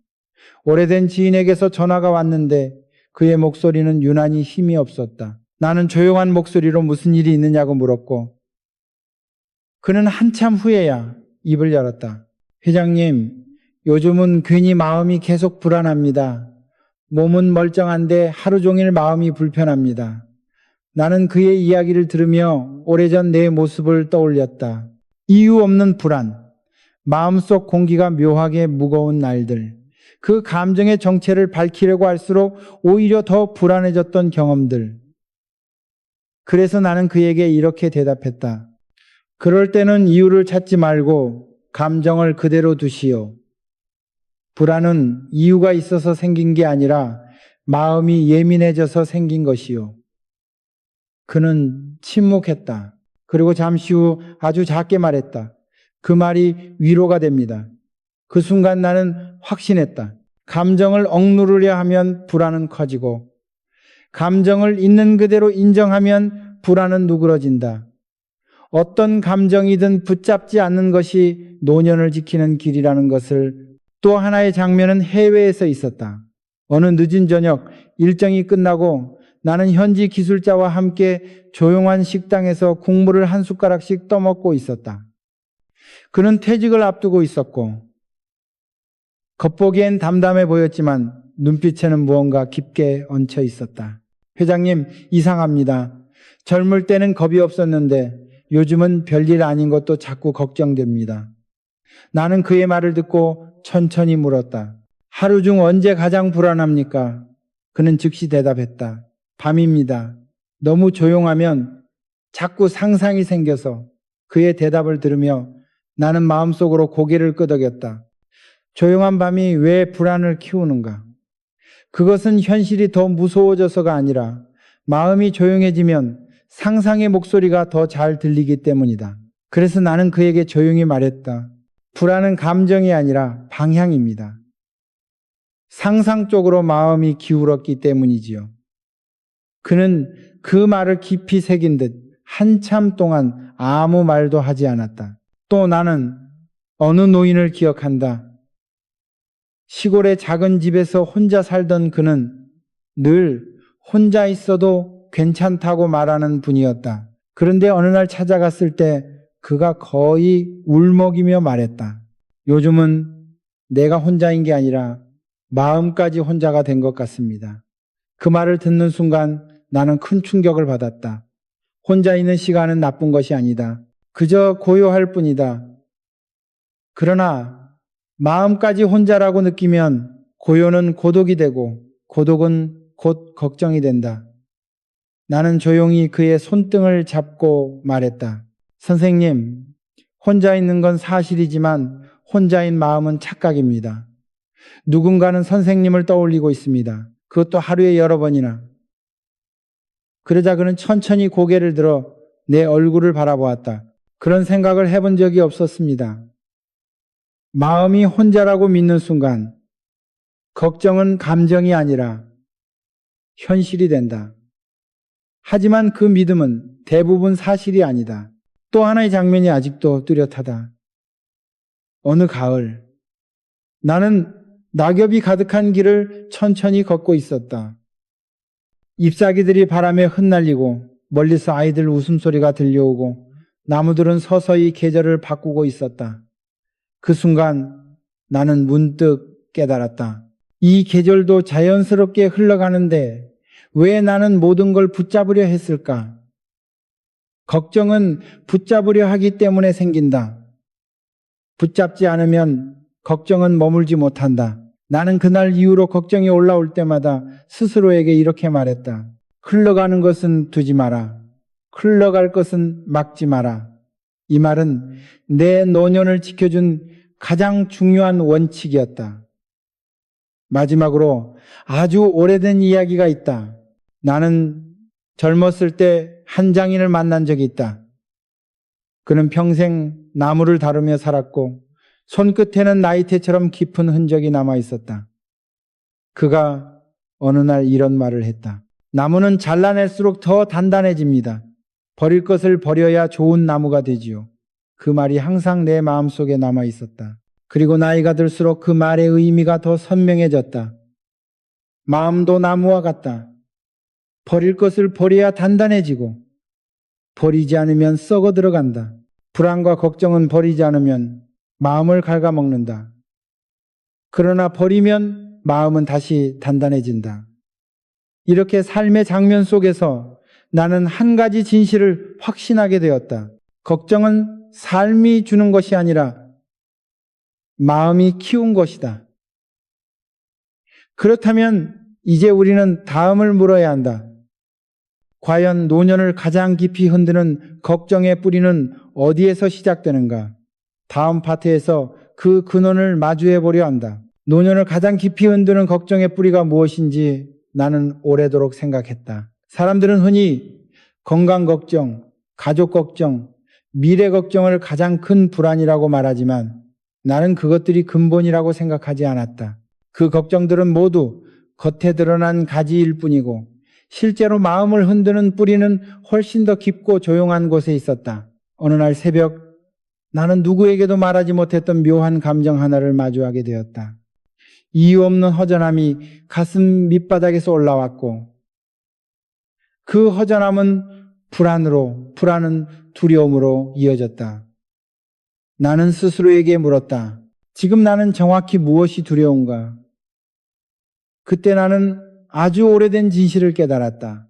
Speaker 1: 오래된 지인에게서 전화가 왔는데 그의 목소리는 유난히 힘이 없었다. 나는 조용한 목소리로 무슨 일이 있느냐고 물었고 그는 한참 후에야 입을 열었다. 회장님, 요즘은 괜히 마음이 계속 불안합니다. 몸은 멀쩡한데 하루 종일 마음이 불편합니다. 나는 그의 이야기를 들으며 오래전 내 모습을 떠올렸다. 이유 없는 불안, 마음속 공기가 묘하게 무거운 날들, 그 감정의 정체를 밝히려고 할수록 오히려 더 불안해졌던 경험들. 그래서 나는 그에게 이렇게 대답했다. 그럴 때는 이유를 찾지 말고 감정을 그대로 두시오. 불안은 이유가 있어서 생긴 게 아니라 마음이 예민해져서 생긴 것이요. 그는 침묵했다. 그리고 잠시 후 아주 작게 말했다. 그 말이 위로가 됩니다. 그 순간 나는 확신했다. 감정을 억누르려 하면 불안은 커지고 감정을 있는 그대로 인정하면 불안은 누그러진다. 어떤 감정이든 붙잡지 않는 것이 노년을 지키는 길이라는 것을 또 하나의 장면은 해외에서 있었다. 어느 늦은 저녁 일정이 끝나고 나는 현지 기술자와 함께 조용한 식당에서 국물을 한 숟가락씩 떠먹고 있었다. 그는 퇴직을 앞두고 있었고 겉보기엔 담담해 보였지만 눈빛에는 무언가 깊게 얹혀 있었다. 회장님, 이상합니다. 젊을 때는 겁이 없었는데 요즘은 별일 아닌 것도 자꾸 걱정됩니다. 나는 그의 말을 듣고 천천히 물었다. 하루 중 언제 가장 불안합니까? 그는 즉시 대답했다. 밤입니다. 너무 조용하면 자꾸 상상이 생겨서. 그의 대답을 들으며 나는 마음속으로 고개를 끄덕였다. 조용한 밤이 왜 불안을 키우는가? 그것은 현실이 더 무서워져서가 아니라 마음이 조용해지면 상상의 목소리가 더 잘 들리기 때문이다. 그래서 나는 그에게 조용히 말했다. 불안은 감정이 아니라 방향입니다. 상상 쪽으로 마음이 기울었기 때문이지요. 그는 그 말을 깊이 새긴 듯 한참 동안 아무 말도 하지 않았다. 또 나는 어느 노인을 기억한다. 시골의 작은 집에서 혼자 살던 그는 늘 혼자 있어도 괜찮다고 말하는 분이었다. 그런데 어느 날 찾아갔을 때 그가 거의 울먹이며 말했다. 요즘은 내가 혼자인 게 아니라 마음까지 혼자가 된 것 같습니다. 그 말을 듣는 순간 나는 큰 충격을 받았다. 혼자 있는 시간은 나쁜 것이 아니다. 그저 고요할 뿐이다. 그러나 마음까지 혼자라고 느끼면 고요는 고독이 되고 고독은 곧 걱정이 된다. 나는 조용히 그의 손등을 잡고 말했다. 선생님, 혼자 있는 건 사실이지만 혼자인 마음은 착각입니다. 누군가는 선생님을 떠올리고 있습니다. 그것도 하루에 여러 번이나. 그러자 그는 천천히 고개를 들어 내 얼굴을 바라보았다. 그런 생각을 해본 적이 없었습니다. 마음이 혼자라고 믿는 순간 걱정은 감정이 아니라 현실이 된다. 하지만 그 믿음은 대부분 사실이 아니다. 또 하나의 장면이 아직도 뚜렷하다. 어느 가을 나는 낙엽이 가득한 길을 천천히 걷고 있었다. 잎사귀들이 바람에 흩날리고 멀리서 아이들 웃음소리가 들려오고 나무들은 서서히 계절을 바꾸고 있었다. 그 순간 나는 문득 깨달았다. 이 계절도 자연스럽게 흘러가는데 왜 나는 모든 걸 붙잡으려 했을까? 걱정은 붙잡으려 하기 때문에 생긴다. 붙잡지 않으면 걱정은 머물지 못한다. 나는 그날 이후로 걱정이 올라올 때마다 스스로에게 이렇게 말했다. 흘러가는 것은 두지 마라. 흘러갈 것은 막지 마라. 이 말은 내 노년을 지켜준 가장 중요한 원칙이었다. 마지막으로 아주 오래된 이야기가 있다. 나는 젊었을 때 한 장인을 만난 적이 있다. 그는 평생 나무를 다루며 살았고 손끝에는 나이테처럼 깊은 흔적이 남아 있었다. 그가 어느 날 이런 말을 했다. 나무는 잘라낼수록 더 단단해집니다. 버릴 것을 버려야 좋은 나무가 되지요. 그 말이 항상 내 마음속에 남아 있었다. 그리고 나이가 들수록 그 말의 의미가 더 선명해졌다. 마음도 나무와 같다. 버릴 것을 버려야 단단해지고 버리지 않으면 썩어 들어간다. 불안과 걱정은 버리지 않으면 마음을 갉아먹는다. 그러나 버리면 마음은 다시 단단해진다. 이렇게 삶의 장면 속에서 나는 한 가지 진실을 확신하게 되었다. 걱정은 삶이 주는 것이 아니라 마음이 키운 것이다. 그렇다면 이제 우리는 다음을 물어야 한다. 과연 노년을 가장 깊이 흔드는 걱정의 뿌리는 어디에서 시작되는가? 다음 파트에서 그 근원을 마주해 보려 한다. 노년을 가장 깊이 흔드는 걱정의 뿌리가 무엇인지 나는 오래도록 생각했다. 사람들은 흔히 건강 걱정, 가족 걱정, 미래 걱정을 가장 큰 불안이라고 말하지만 나는 그것들이 근본이라고 생각하지 않았다. 그 걱정들은 모두 겉에 드러난 가지일 뿐이고 실제로 마음을 흔드는 뿌리는 훨씬 더 깊고 조용한 곳에 있었다. 어느 날 새벽 나는 누구에게도 말하지 못했던 묘한 감정 하나를 마주하게 되었다. 이유 없는 허전함이 가슴 밑바닥에서 올라왔고 그 허전함은 불안은 두려움으로 이어졌다. 나는 스스로에게 물었다. 지금 나는 정확히 무엇이 두려운가? 그때 나는 아주 오래된 진실을 깨달았다.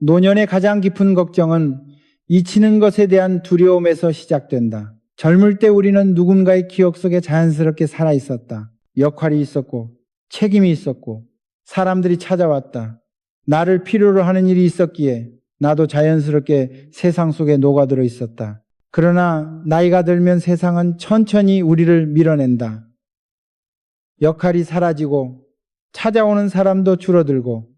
Speaker 1: 노년의 가장 깊은 걱정은 잊히는 것에 대한 두려움에서 시작된다. 젊을 때 우리는 누군가의 기억 속에 자연스럽게 살아 있었다. 역할이 있었고 책임이 있었고 사람들이 찾아왔다. 나를 필요로 하는 일이 있었기에 나도 자연스럽게 세상 속에 녹아들어 있었다. 그러나 나이가 들면 세상은 천천히 우리를 밀어낸다. 역할이 사라지고 찾아오는 사람도 줄어들고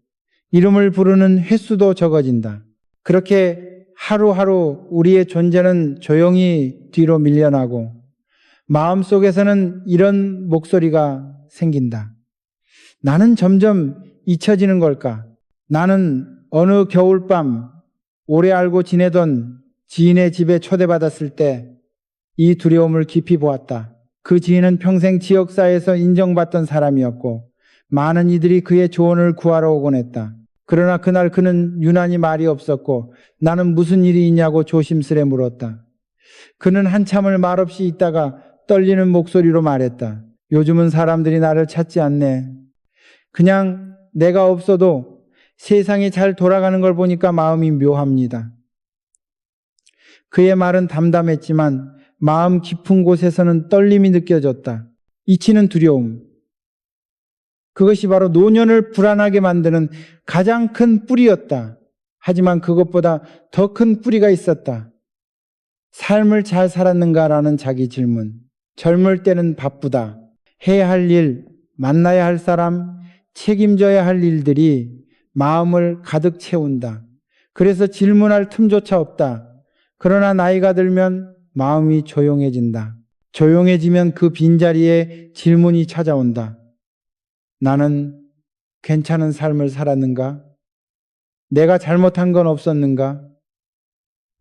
Speaker 1: 이름을 부르는 횟수도 적어진다. 그렇게 하루하루 우리의 존재는 조용히 뒤로 밀려나고 마음속에서는 이런 목소리가 생긴다. 나는 점점 잊혀지는 걸까? 나는 어느 겨울밤 오래 알고 지내던 지인의 집에 초대받았을 때 이 두려움을 깊이 보았다. 그 지인은 평생 지역사회에서 인정받던 사람이었고 많은 이들이 그의 조언을 구하러 오곤 했다. 그러나 그날 그는 유난히 말이 없었고 나는 무슨 일이 있냐고 조심스레 물었다. 그는 한참을 말없이 있다가 떨리는 목소리로 말했다. 요즘은 사람들이 나를 찾지 않네. 그냥 내가 없어도 세상이 잘 돌아가는 걸 보니까 마음이 묘합니다. 그의 말은 담담했지만 마음 깊은 곳에서는 떨림이 느껴졌다. 잊히는 두려움. 그것이 바로 노년을 불안하게 만드는 가장 큰 뿌리였다. 하지만 그것보다 더 큰 뿌리가 있었다. 삶을 잘 살았는가라는 자기 질문. 젊을 때는 바쁘다. 해야 할 일, 만나야 할 사람, 책임져야 할 일들이 마음을 가득 채운다. 그래서 질문할 틈조차 없다. 그러나 나이가 들면 마음이 조용해진다. 조용해지면 그 빈자리에 질문이 찾아온다. 나는 괜찮은 삶을 살았는가? 내가 잘못한 건 없었는가?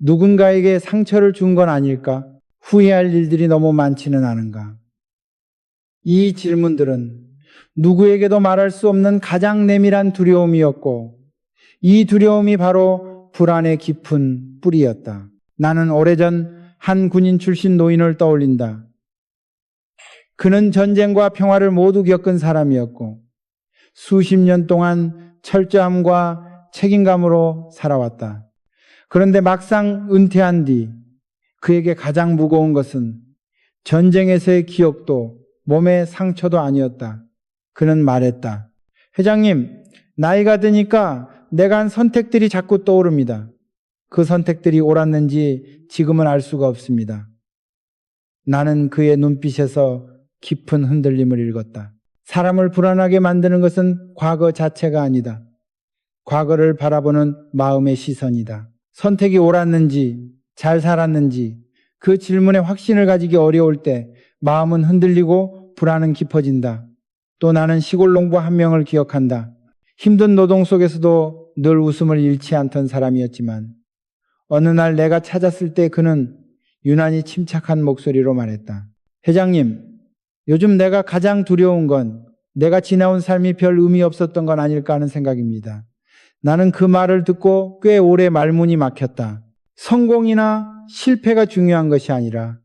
Speaker 1: 누군가에게 상처를 준 건 아닐까? 후회할 일들이 너무 많지는 않은가? 이 질문들은 누구에게도 말할 수 없는 가장 내밀한 두려움이었고 이 두려움이 바로 불안의 깊은 뿌리였다. 나는 오래전 한 군인 출신 노인을 떠올린다. 그는 전쟁과 평화를 모두 겪은 사람이었고 수십 년 동안 철저함과 책임감으로 살아왔다. 그런데 막상 은퇴한 뒤 그에게 가장 무거운 것은 전쟁에서의 기억도 몸의 상처도 아니었다. 그는 말했다. 회장님, 나이가 드니까 내가 한 선택들이 자꾸 떠오릅니다. 그 선택들이 옳았는지 지금은 알 수가 없습니다. 나는 그의 눈빛에서 깊은 흔들림을 읽었다. 사람을 불안하게 만드는 것은 과거 자체가 아니다. 과거를 바라보는 마음의 시선이다. 선택이 옳았는지, 잘 살았는지 그 질문에 확신을 가지기 어려울 때 마음은 흔들리고 불안은 깊어진다. 또 나는 시골 농부 한 명을 기억한다. 힘든 노동 속에서도 늘 웃음을 잃지 않던 사람이었지만 어느 날 내가 찾았을 때 그는 유난히 침착한 목소리로 말했다. 회장님, 요즘 내가 가장 두려운 건 내가 지나온 삶이 별 의미 없었던 건 아닐까 하는 생각입니다. 나는 그 말을 듣고 꽤 오래 말문이 막혔다. 성공이나 실패가 중요한 것이 아니라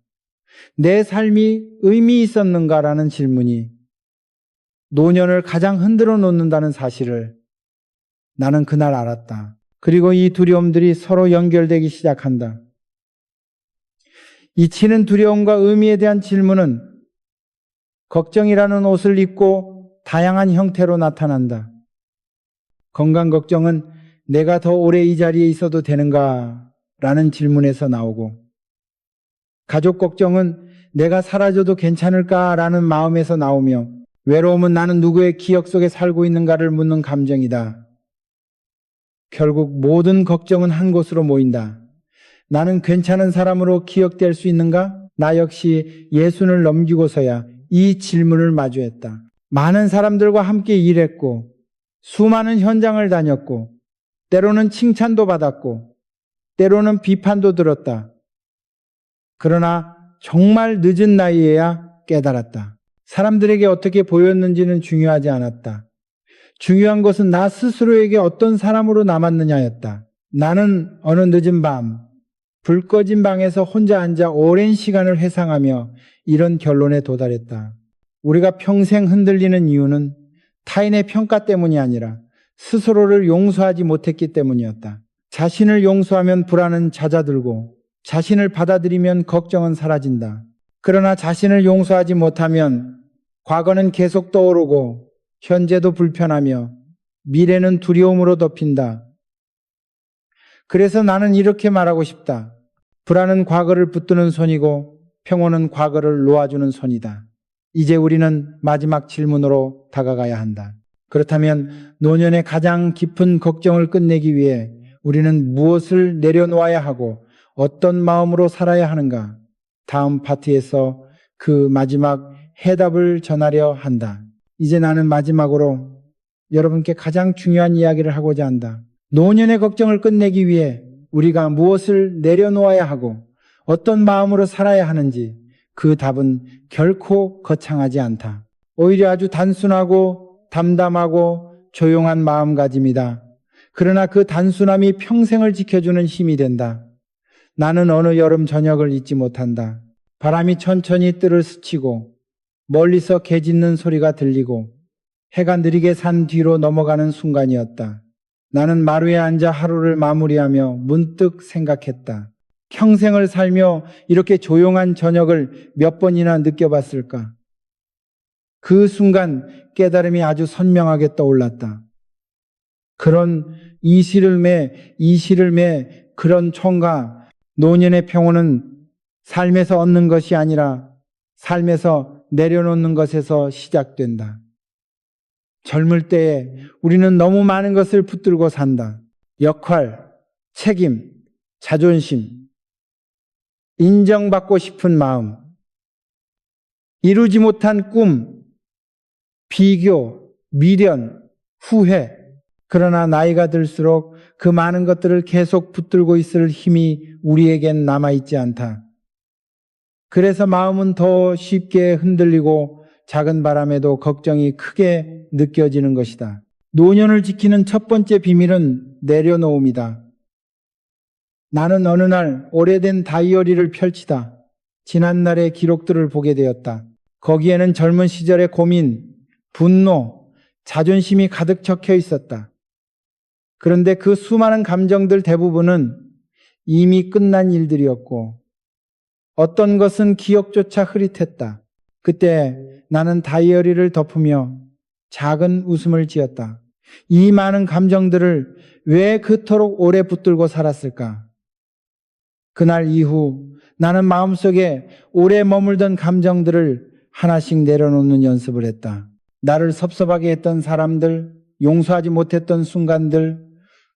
Speaker 1: 내 삶이 의미 있었는가라는 질문이 노년을 가장 흔들어 놓는다는 사실을 나는 그날 알았다. 그리고 이 두려움들이 서로 연결되기 시작한다. 이 치는 두려움과 의미에 대한 질문은 걱정이라는 옷을 입고 다양한 형태로 나타난다. 건강 걱정은 내가 더 오래 이 자리에 있어도 되는가? 라는 질문에서 나오고, 가족 걱정은 내가 사라져도 괜찮을까? 라는 마음에서 나오며, 외로움은 나는 누구의 기억 속에 살고 있는가를 묻는 감정이다. 결국 모든 걱정은 한 곳으로 모인다. 나는 괜찮은 사람으로 기억될 수 있는가? 나 역시 예순을 넘기고서야 이 질문을 마주했다. 많은 사람들과 함께 일했고 수많은 현장을 다녔고 때로는 칭찬도 받았고 때로는 비판도 들었다. 그러나 정말 늦은 나이에야 깨달았다. 사람들에게 어떻게 보였는지는 중요하지 않았다. 중요한 것은 나 스스로에게 어떤 사람으로 남았느냐였다. 나는 어느 늦은 밤 불 꺼진 방에서 혼자 앉아 오랜 시간을 회상하며 이런 결론에 도달했다. 우리가 평생 흔들리는 이유는 타인의 평가 때문이 아니라 스스로를 용서하지 못했기 때문이었다. 자신을 용서하면 불안은 잦아들고 자신을 받아들이면 걱정은 사라진다. 그러나 자신을 용서하지 못하면 과거는 계속 떠오르고 현재도 불편하며 미래는 두려움으로 덮인다. 그래서 나는 이렇게 말하고 싶다. 불안은 과거를 붙드는 손이고 평온은 과거를 놓아주는 손이다. 이제 우리는 마지막 질문으로 다가가야 한다. 그렇다면 노년의 가장 깊은 걱정을 끝내기 위해 우리는 무엇을 내려놓아야 하고 어떤 마음으로 살아야 하는가? 다음 파트에서 그 마지막 해답을 전하려 한다. 이제 나는 마지막으로 여러분께 가장 중요한 이야기를 하고자 한다. 노년의 걱정을 끝내기 위해 우리가 무엇을 내려놓아야 하고 어떤 마음으로 살아야 하는지 그 답은 결코 거창하지 않다. 오히려 아주 단순하고 담담하고 조용한 마음가짐이다. 그러나 그 단순함이 평생을 지켜주는 힘이 된다. 나는 어느 여름 저녁을 잊지 못한다. 바람이 천천히 뜰을 스치고 멀리서 개 짖는 소리가 들리고 해가 느리게 산 뒤로 넘어가는 순간이었다. 나는 마루에 앉아 하루를 마무리하며 문득 생각했다. 평생을 살며 이렇게 조용한 저녁을 몇 번이나 느껴봤을까? 그 순간 깨달음이 아주 선명하게 떠올랐다. 그런 이 시름에 그런 총과 노년의 평온은 삶에서 얻는 것이 아니라 삶에서 내려놓는 것에서 시작된다. 젊을 때에 우리는 너무 많은 것을 붙들고 산다. 역할, 책임, 자존심, 인정받고 싶은 마음, 이루지 못한 꿈, 비교, 미련, 후회. 그러나 나이가 들수록 그 많은 것들을 계속 붙들고 있을 힘이 우리에겐 남아있지 않다. 그래서 마음은 더 쉽게 흔들리고 작은 바람에도 걱정이 크게 느껴지는 것이다. 노년을 지키는 첫 번째 비밀은 내려놓음이다. 나는 어느 날 오래된 다이어리를 펼치다 지난날의 기록들을 보게 되었다. 거기에는 젊은 시절의 고민, 분노, 자존심이 가득 적혀 있었다. 그런데 그 수많은 감정들 대부분은 이미 끝난 일들이었고 어떤 것은 기억조차 흐릿했다. 그때 나는 다이어리를 덮으며 작은 웃음을 지었다. 이 많은 감정들을 왜 그토록 오래 붙들고 살았을까? 그날 이후 나는 마음속에 오래 머물던 감정들을 하나씩 내려놓는 연습을 했다. 나를 섭섭하게 했던 사람들, 용서하지 못했던 순간들,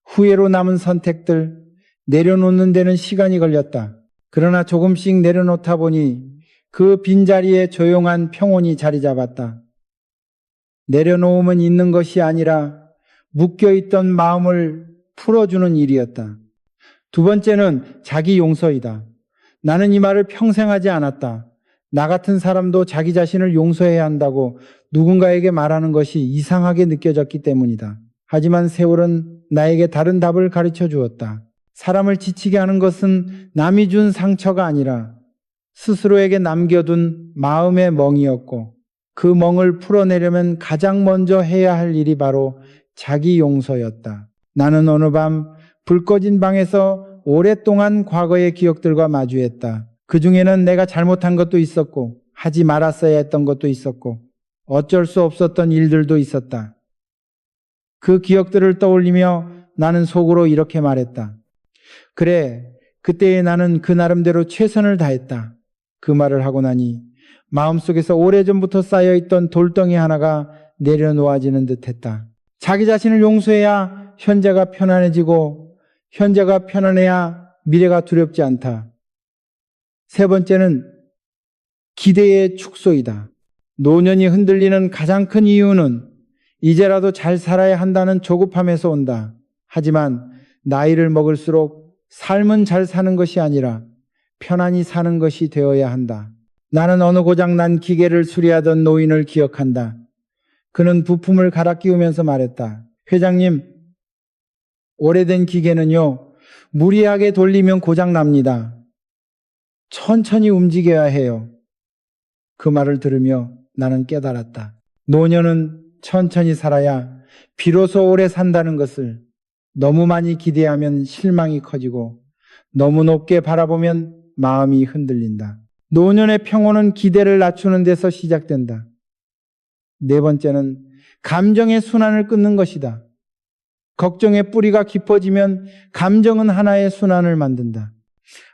Speaker 1: 후회로 남은 선택들, 내려놓는 데는 시간이 걸렸다. 그러나 조금씩 내려놓다 보니 그 빈자리에 조용한 평온이 자리 잡았다. 내려놓으면 있는 것이 아니라 묶여있던 마음을 풀어주는 일이었다. 두 번째는 자기 용서이다. 나는 이 말을 평생 하지 않았다. 나 같은 사람도 자기 자신을 용서해야 한다고 누군가에게 말하는 것이 이상하게 느껴졌기 때문이다. 하지만 세월은 나에게 다른 답을 가르쳐 주었다. 사람을 지치게 하는 것은 남이 준 상처가 아니라 스스로에게 남겨둔 마음의 멍이었고, 그 멍을 풀어내려면 가장 먼저 해야 할 일이 바로 자기 용서였다. 나는 어느 밤 불 꺼진 방에서 오랫동안 과거의 기억들과 마주했다. 그 중에는 내가 잘못한 것도 있었고, 하지 말았어야 했던 것도 있었고, 어쩔 수 없었던 일들도 있었다. 그 기억들을 떠올리며 나는 속으로 이렇게 말했다. 그래, 그때의 나는 그 나름대로 최선을 다했다. 그 말을 하고 나니 마음속에서 오래전부터 쌓여있던 돌덩이 하나가 내려놓아지는 듯했다. 자기 자신을 용서해야 현재가 편안해지고, 현재가 편안해야 미래가 두렵지 않다. 세 번째는 기대의 축소이다. 노년이 흔들리는 가장 큰 이유는 이제라도 잘 살아야 한다는 조급함에서 온다. 하지만 나이를 먹을수록 삶은 잘 사는 것이 아니라 편안히 사는 것이 되어야 한다. 나는 어느 고장난 기계를 수리하던 노인을 기억한다. 그는 부품을 갈아 끼우면서 말했다. 회장님, 오래된 기계는요, 무리하게 돌리면 고장납니다. 천천히 움직여야 해요. 그 말을 들으며 나는 깨달았다. 노년은 천천히 살아야 비로소 오래 산다는 것을. 너무 많이 기대하면 실망이 커지고, 너무 높게 바라보면 마음이 흔들린다. 노년의 평온은 기대를 낮추는 데서 시작된다. 네 번째는 감정의 순환을 끊는 것이다. 걱정의 뿌리가 깊어지면 감정은 하나의 순환을 만든다.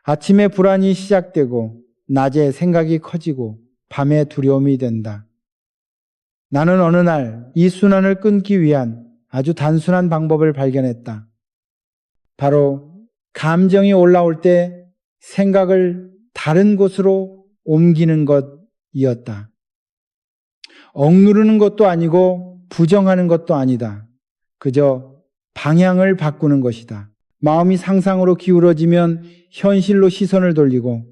Speaker 1: 아침에 불안이 시작되고, 낮에 생각이 커지고, 밤에 두려움이 된다. 나는 어느 날 이 순환을 끊기 위한 아주 단순한 방법을 발견했다. 바로 감정이 올라올 때 생각을 다른 곳으로 옮기는 것이었다. 억누르는 것도 아니고 부정하는 것도 아니다. 그저 방향을 바꾸는 것이다. 마음이 상상으로 기울어지면 현실로 시선을 돌리고,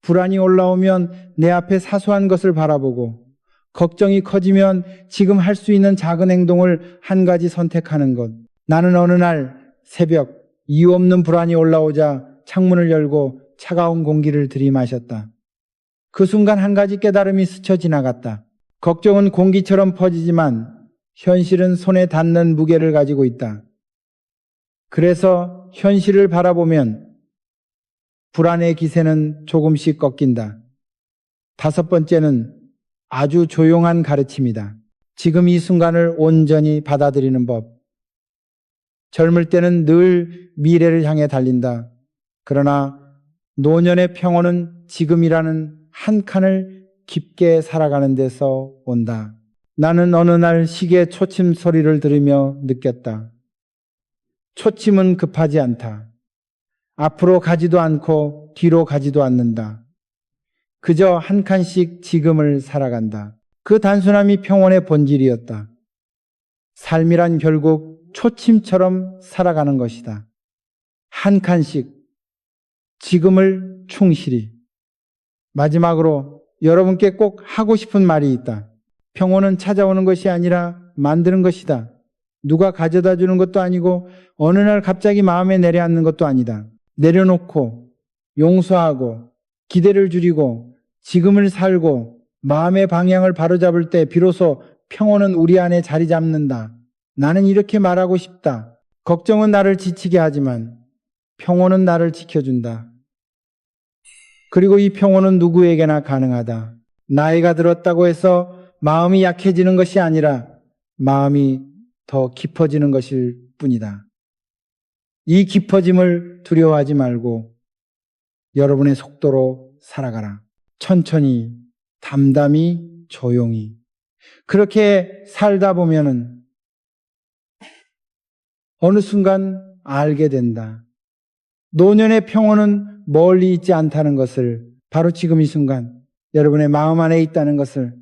Speaker 1: 불안이 올라오면 내 앞에 사소한 것을 바라보고, 걱정이 커지면 지금 할 수 있는 작은 행동을 한 가지 선택하는 것. 나는 어느 날 새벽 이유 없는 불안이 올라오자 창문을 열고 차가운 공기를 들이마셨다. 그 순간 한 가지 깨달음이 스쳐 지나갔다. 걱정은 공기처럼 퍼지지만 현실은 손에 닿는 무게를 가지고 있다. 그래서 현실을 바라보면 불안의 기세는 조금씩 꺾인다. 다섯 번째는 아주 조용한 가르침이다. 지금 이 순간을 온전히 받아들이는 법. 젊을 때는 늘 미래를 향해 달린다. 그러나 노년의 평온은 지금이라는 한 칸을 깊게 살아가는 데서 온다. 나는 어느 날 시계 초침 소리를 들으며 느꼈다. 초침은 급하지 않다. 앞으로 가지도 않고 뒤로 가지도 않는다. 그저 한 칸씩 지금을 살아간다. 그 단순함이 평온의 본질이었다. 삶이란 결국 초침처럼 살아가는 것이다. 한 칸씩 지금을 충실히. 마지막으로 여러분께 꼭 하고 싶은 말이 있다. 평온은 찾아오는 것이 아니라 만드는 것이다. 누가 가져다 주는 것도 아니고 어느 날 갑자기 마음에 내려앉는 것도 아니다. 내려놓고 용서하고 기대를 줄이고 지금을 살고 마음의 방향을 바로잡을 때 비로소 평온은 우리 안에 자리 잡는다. 나는 이렇게 말하고 싶다. 걱정은 나를 지치게 하지만 평온은 나를 지켜준다. 그리고 이 평온은 누구에게나 가능하다. 나이가 들었다고 해서 마음이 약해지는 것이 아니라 마음이 더 깊어지는 것일 뿐이다. 이 깊어짐을 두려워하지 말고 여러분의 속도로 살아가라. 천천히, 담담히, 조용히. 그렇게 살다 보면은 어느 순간 알게 된다. 노년의 평온은 멀리 있지 않다는 것을, 바로 지금 이 순간 여러분의 마음 안에 있다는 것을